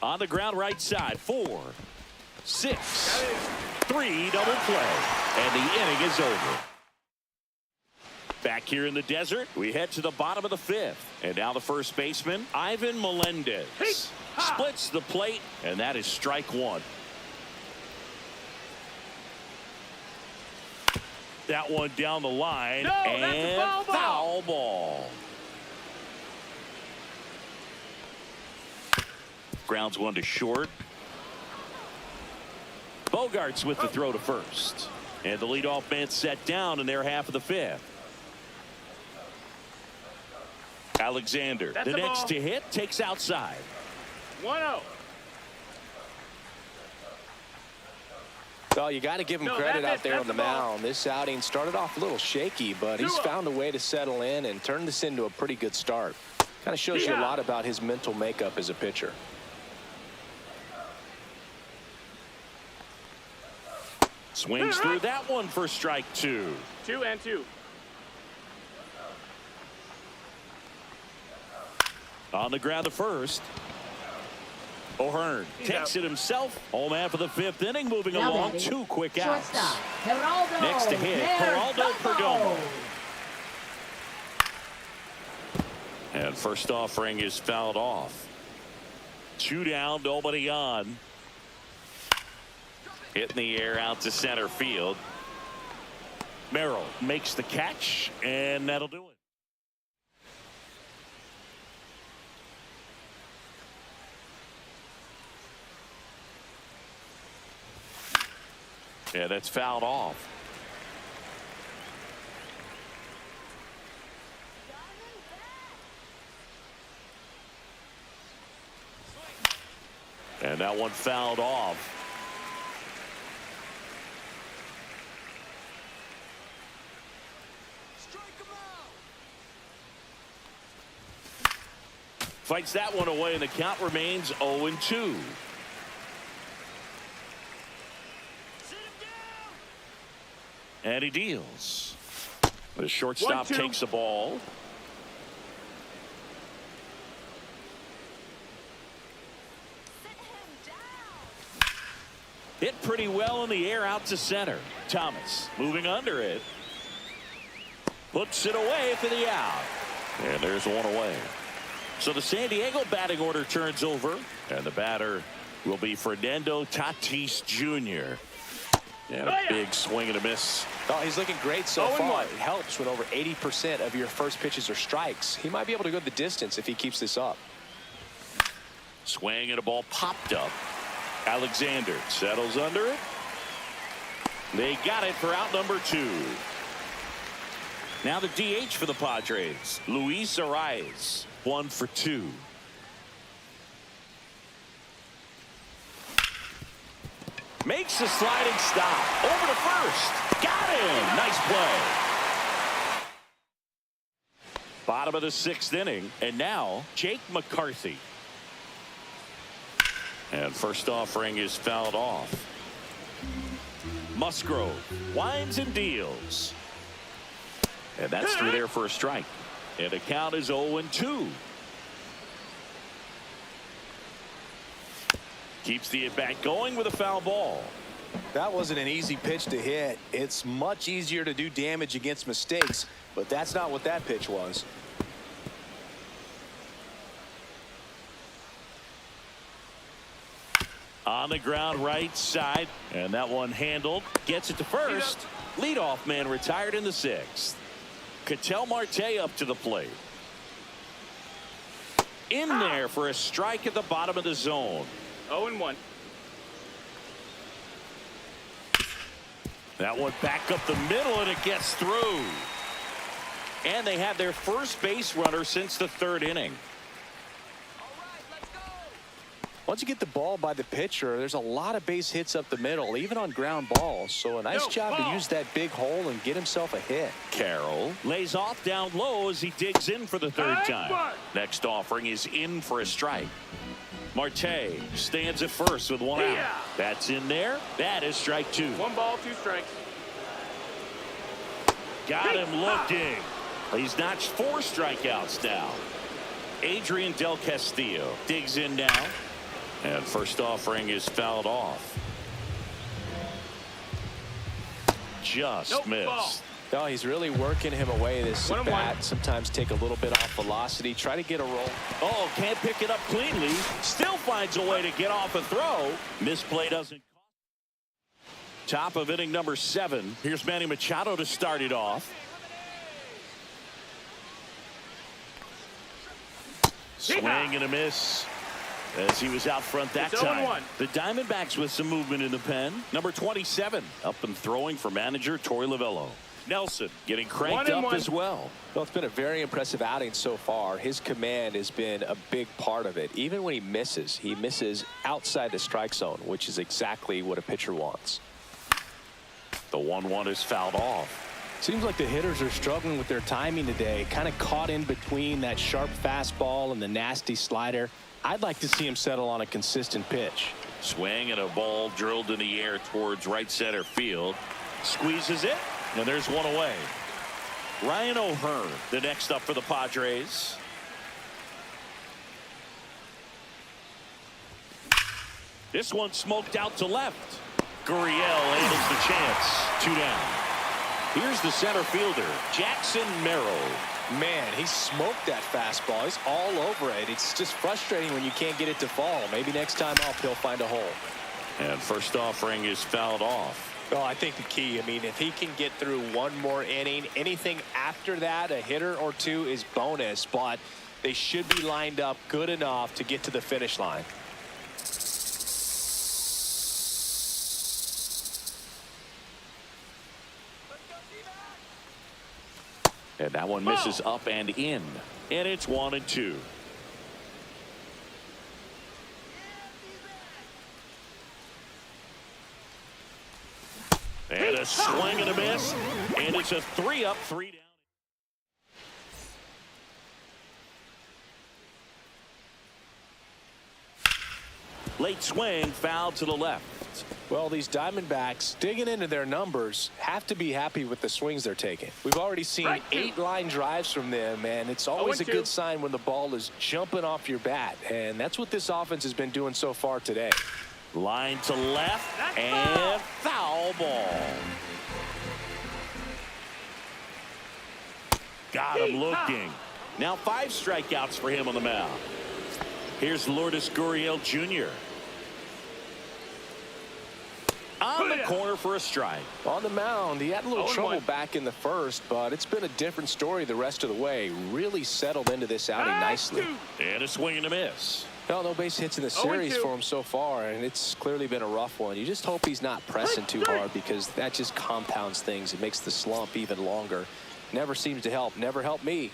On the ground, right side, 4, 6, 3, double play, and the inning is over. Back here in the desert, we head to the bottom of the 5th. And now the first baseman, Ivan Melendez. Splits the plate, and that is strike 1. That one down the line, and foul ball. Grounds one to short. Bogaerts with the throw to first. And the leadoff man set down in their half of the 5th. Alexander, the next to hit, takes outside. 1-0. Well, you got to give him credit out there on the mound. This outing started off a little shaky, but he's found a way to settle in and turn this into a pretty good start. Kind of shows you a lot about his mental makeup as a pitcher. Swings through that one for strike 2. 2-2. On the ground to first. O'Hearn takes it himself. Home half of the 5th inning, moving along. Batting, 2 quick outs. Geraldo Next to hit, Geraldo Perdomo. And first offering is fouled off. 2 down, nobody on. Hit in the air out to center field. Merrill makes the catch, and that'll do it. Yeah, that's fouled off. And that one fouled off. Fights that one away, and the count remains 0-2. And he deals. The shortstop takes the ball. Hit pretty well in the air out to center. Thomas moving under it. Puts it away for the out. And there's one away. So the San Diego batting order turns over. And the batter will be Fernando Tatis Jr. And a big swing and a miss. Oh, he's looking great so far. It helps when over 80% of your first pitches are strikes. He might be able to go the distance if he keeps this up. Swing and a ball popped up. Alexander settles under it. They got it for out number 2. Now the DH for the Padres, Luis Arias, 1 for 2. Makes a sliding stop. Over to first. Got him. Nice play. Bottom of the 6th inning. And now Jake McCarthy. And first offering is fouled off. Musgrove winds and deals. And that's through there for a strike. And the count is 0-2. Keeps the at-bat going with a foul ball. That wasn't an easy pitch to hit. It's much easier to do damage against mistakes, but that's not what that pitch was. On the ground right side, and that one handled. Gets it to first. Leadoff man retired in the 6th. Ketel Marte up to the plate. In there for a strike at the bottom of the zone. 0-1. That one back up the middle, and it gets through. And they have their first base runner since the 3rd inning. Once you get the ball by the pitcher, there's a lot of base hits up the middle, even on ground balls. So a nice job to use that big hole and get himself a hit. Carroll lays off down low as he digs in for the 3rd time. Next offering is in for a strike. Marte stands at first with 1 out. That's in there. That is strike 2. 1 ball, 2 strikes. Got him looking. He's notched 4 strikeouts now. Adrian Del Castillo digs in now. And first offering is fouled off. Just missed. No, he's really working him away. This One and bat one. sometimes take a little bit off velocity. Try to get a roll. Oh, can't pick it up cleanly. Still finds a way to get off a throw. Misplay doesn't. Top of inning number 7. Here's Manny Machado to start it off. Swing and a miss as he was out front that It's time. 0-1. The Diamondbacks with some movement in the pen. Number 27 up and throwing for manager Torey Lovullo. Nelson getting cranked up 1-1. as well. Well, it's been a very impressive outing so far. His command has been a big part of it. Even when he misses outside the strike zone, which is exactly what a pitcher wants. The 1-1 is fouled off. Seems like the hitters are struggling with their timing today. Kind of caught in between that sharp fastball and the nasty slider. I'd like to see him settle on a consistent pitch. Swing and a ball drilled in the air towards right center field. Squeezes it, and there's one away. Ryan O'Hearn, the next up for the Padres. This one smoked out to left. Gurriel handles the chance. 2 down. Here's the center fielder, Jackson Merrill. Man, he smoked that fastball. He's all over it. It's just frustrating when you can't get it to fall. Maybe next time up he'll find a hole. And first offering is fouled off. Well, I think the key, if he can get through one more inning, anything after that, a hitter or two is bonus, but they should be lined up good enough to get to the finish line. And that one misses up and in. And it's 1-2. And a swing and a miss. And it's a 3-up, 3 down. Late swing, foul to the left. Well, these Diamondbacks digging into their numbers have to be happy with the swings they're taking. We've already seen 8 line drives from them, and it's always a good sign when the ball is jumping off your bat, and that's what this offense has been doing so far today. Line to left and foul ball. Got him looking. Now 5 strikeouts for him on the mound. Here's Lourdes Gurriel Jr. On the corner for a strike. On the mound, he had a little trouble back in the first, but it's been a different story the rest of the way. Really settled into this outing nicely. And a swing and a miss. No base hits in the series for him so far, and it's clearly been a rough one. You just hope he's not pressing too hard, because that just compounds things. It makes the slump even longer. Never seems to help. Never helped me.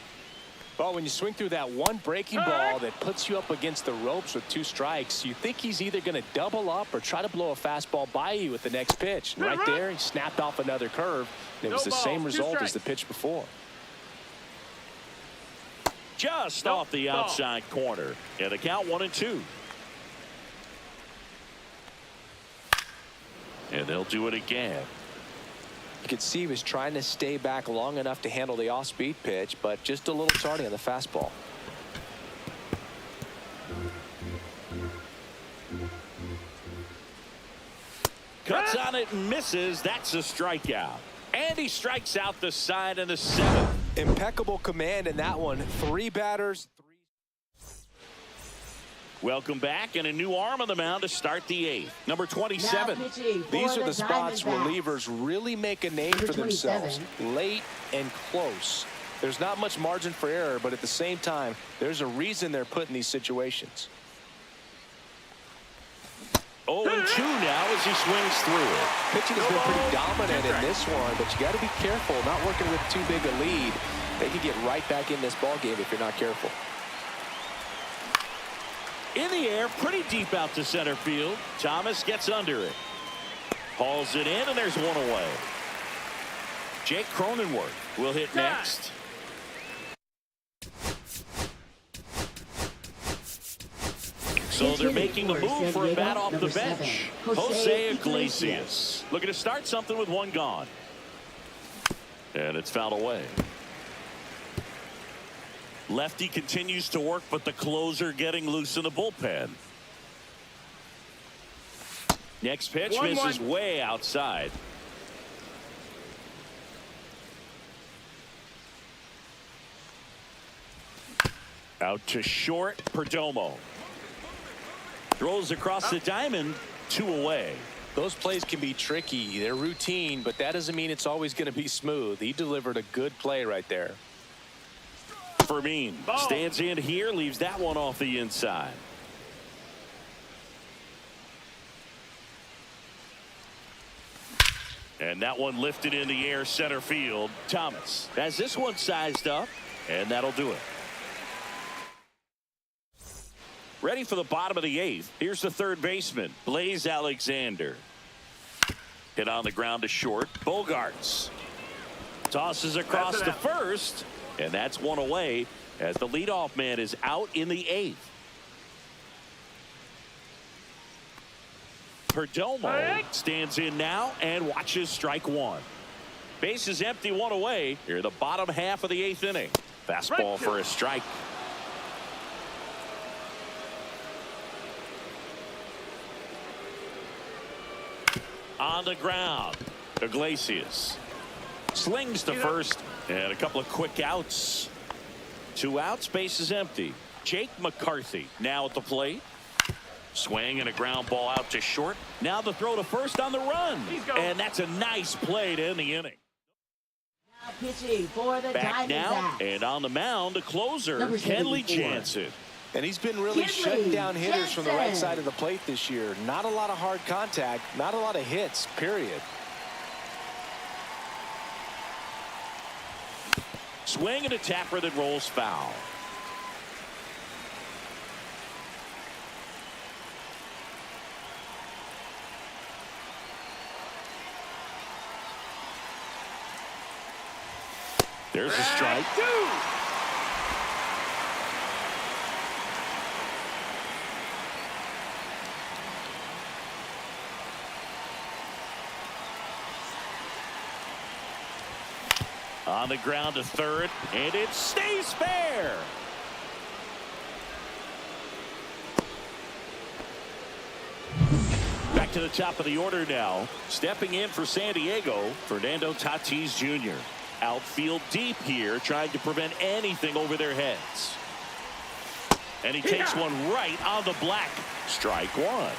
Well, when you swing through that one breaking ball that puts you up against the ropes with 2 strikes, you think he's either going to double up or try to blow a fastball by you with the next pitch. And right there, he snapped off another curve, and it was the same result as the pitch before. Just off the outside corner. And the count 1-2. And they'll do it again. You could see he was trying to stay back long enough to handle the off-speed pitch, but just a little tardy on the fastball. Cuts on it and misses. That's a strikeout. And he strikes out the side in the 7th. Impeccable command in that one. 3 batters. Welcome back, and a new arm on the mound to start the 8th. Number 27. These are the spots relievers really make a name for themselves. Late and close. There's not much margin for error, but at the same time, there's a reason they're put in these situations. 0-2 now as he swings through it. Pitching has been pretty dominant in this one, but you got to be careful, not working with too big a lead. They can get right back in this ball game if you're not careful. In the air, pretty deep out to center field. Thomas gets under it. Hauls it in, and there's one away. Jake Cronenworth will hit next. So they're making a move for a bat off the bench. Jose Iglesias looking to start something with 1 gone. And it's fouled away. Lefty continues to work, but the closer getting loose in the bullpen. Next pitch misses way outside. Out to short, Perdomo. Throws across the diamond, 2 away. Those plays can be tricky. They're routine, but that doesn't mean it's always going to be smooth. He delivered a good play right there. Fermin stands in here, leaves that one off the inside. And that one lifted in the air, center field. Thomas has this one sized up, and that'll do it. Ready for the bottom of the 8th. Here's the third baseman, Blaze Alexander. Hit on the ground to short. Bogaerts tosses across to first, and that's 1 away as the leadoff man is out in the 8th. Perdomo stands in now and watches strike 1. Base is empty, 1 away. Here the bottom half of the 8th inning. Fastball for a strike. On the ground, Iglesias slings to first, and a couple of quick outs. 2 outs, base is empty. Jake McCarthy now at the plate. Swing and a ground ball out to short. Now the throw to first on the run, and that's a nice play to end the inning. Now pitching for the Back now, Diamondbacks. and on the mound, the closer, Kenley Jansen. And he's been really shutting down hitters from the right side of the plate this year. Not a lot of hard contact, not a lot of hits, period. Swing and a tapper that rolls foul. There's a strike. 2. On the ground to third, and it stays fair. Back to the top of the order now. Stepping in for San Diego, Fernando Tatis Jr. Outfield deep here, trying to prevent anything over their heads. And he takes one right on the black. Strike 1.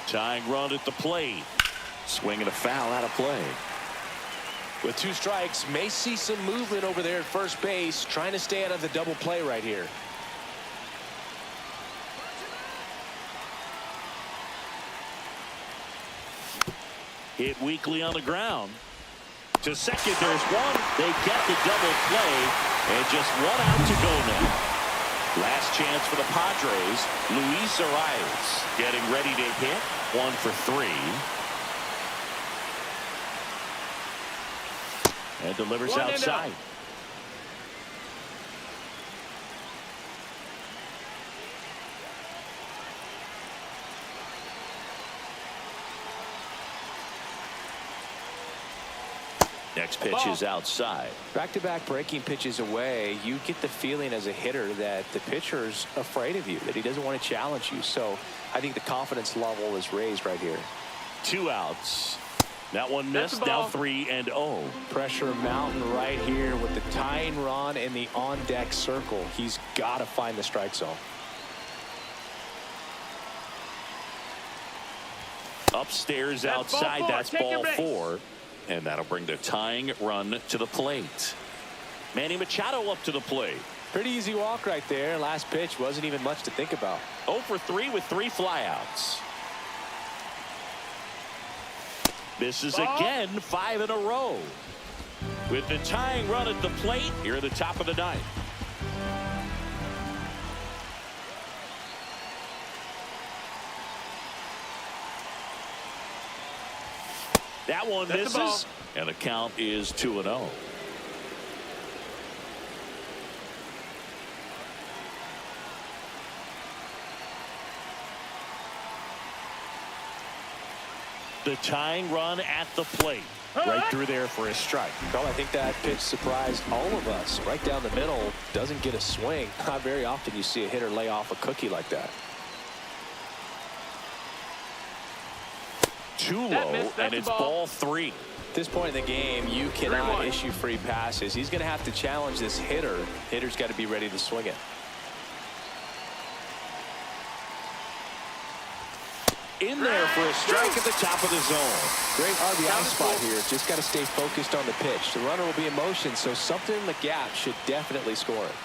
Tying run at the plate. Swinging a foul out of play. With 2 strikes, may see some movement over there at first base, trying to stay out of the double play right here. Hit weakly on the ground. To second, there's one. They get the double play, and just 1 out to go now. Last chance for the Padres. Luis Arias getting ready to hit. 1 for 3. And delivers outside. Next pitch is outside. Back-to-back breaking pitches away, you get the feeling as a hitter that the pitcher's afraid of you, that he doesn't want to challenge you. So I think the confidence level is raised right here. 2 outs. That one missed. Now 3-0. Pressure mountain right here with the tying run in the on-deck circle. He's got to find the strike zone. Upstairs outside. That's ball 4. And that'll bring the tying run to the plate. Manny Machado up to the plate. Pretty easy walk right there. Last pitch wasn't even much to think about. 0 for 3 with 3 flyouts. Misses again, 5 in a row. With the tying run at the plate, here at the top of the 9th. That one misses, and the count is 2-0. The tying run at the plate. Right through there for a strike. Well, I think that pitch surprised all of us. Right down the middle, doesn't get a swing. Not very often you see a hitter lay off a cookie like that. too That low, missed. That's and a it's ball. ball 3. At this point in the game, you cannot 3-1. issue free passes. He's going to have to challenge this hitter. Hitter's got to be ready to swing it. In there for a strike at the top of the zone. Great RBI Down to spot full. here. Just got to stay focused on the pitch. The runner will be in motion, so something in the gap should definitely score it.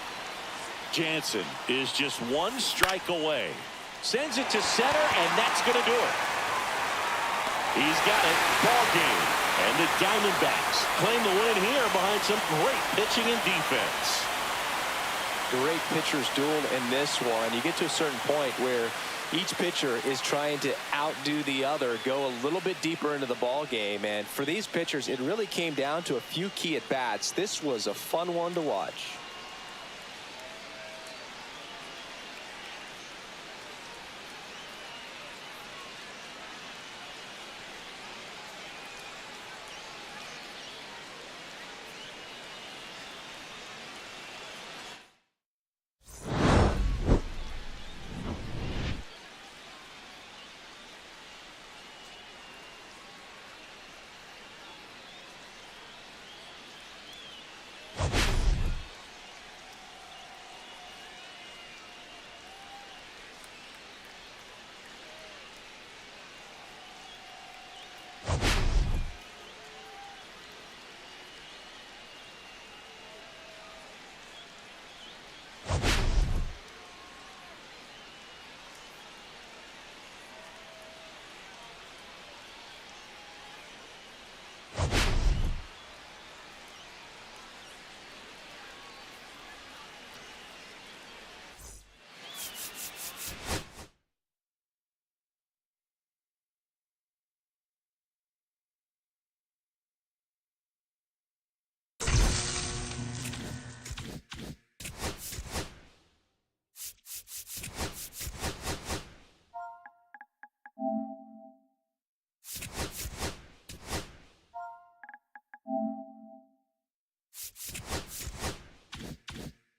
Jansen is just 1 strike away. Sends it to center, and that's going to do it. He's got it. Ball game. And the Diamondbacks claim the win here behind some great pitching and defense. Great pitchers duel in this one. You get to a certain point where each pitcher is trying to outdo the other, go a little bit deeper into the ball game. And for these pitchers, it really came down to a few key at bats. This was a fun one to watch.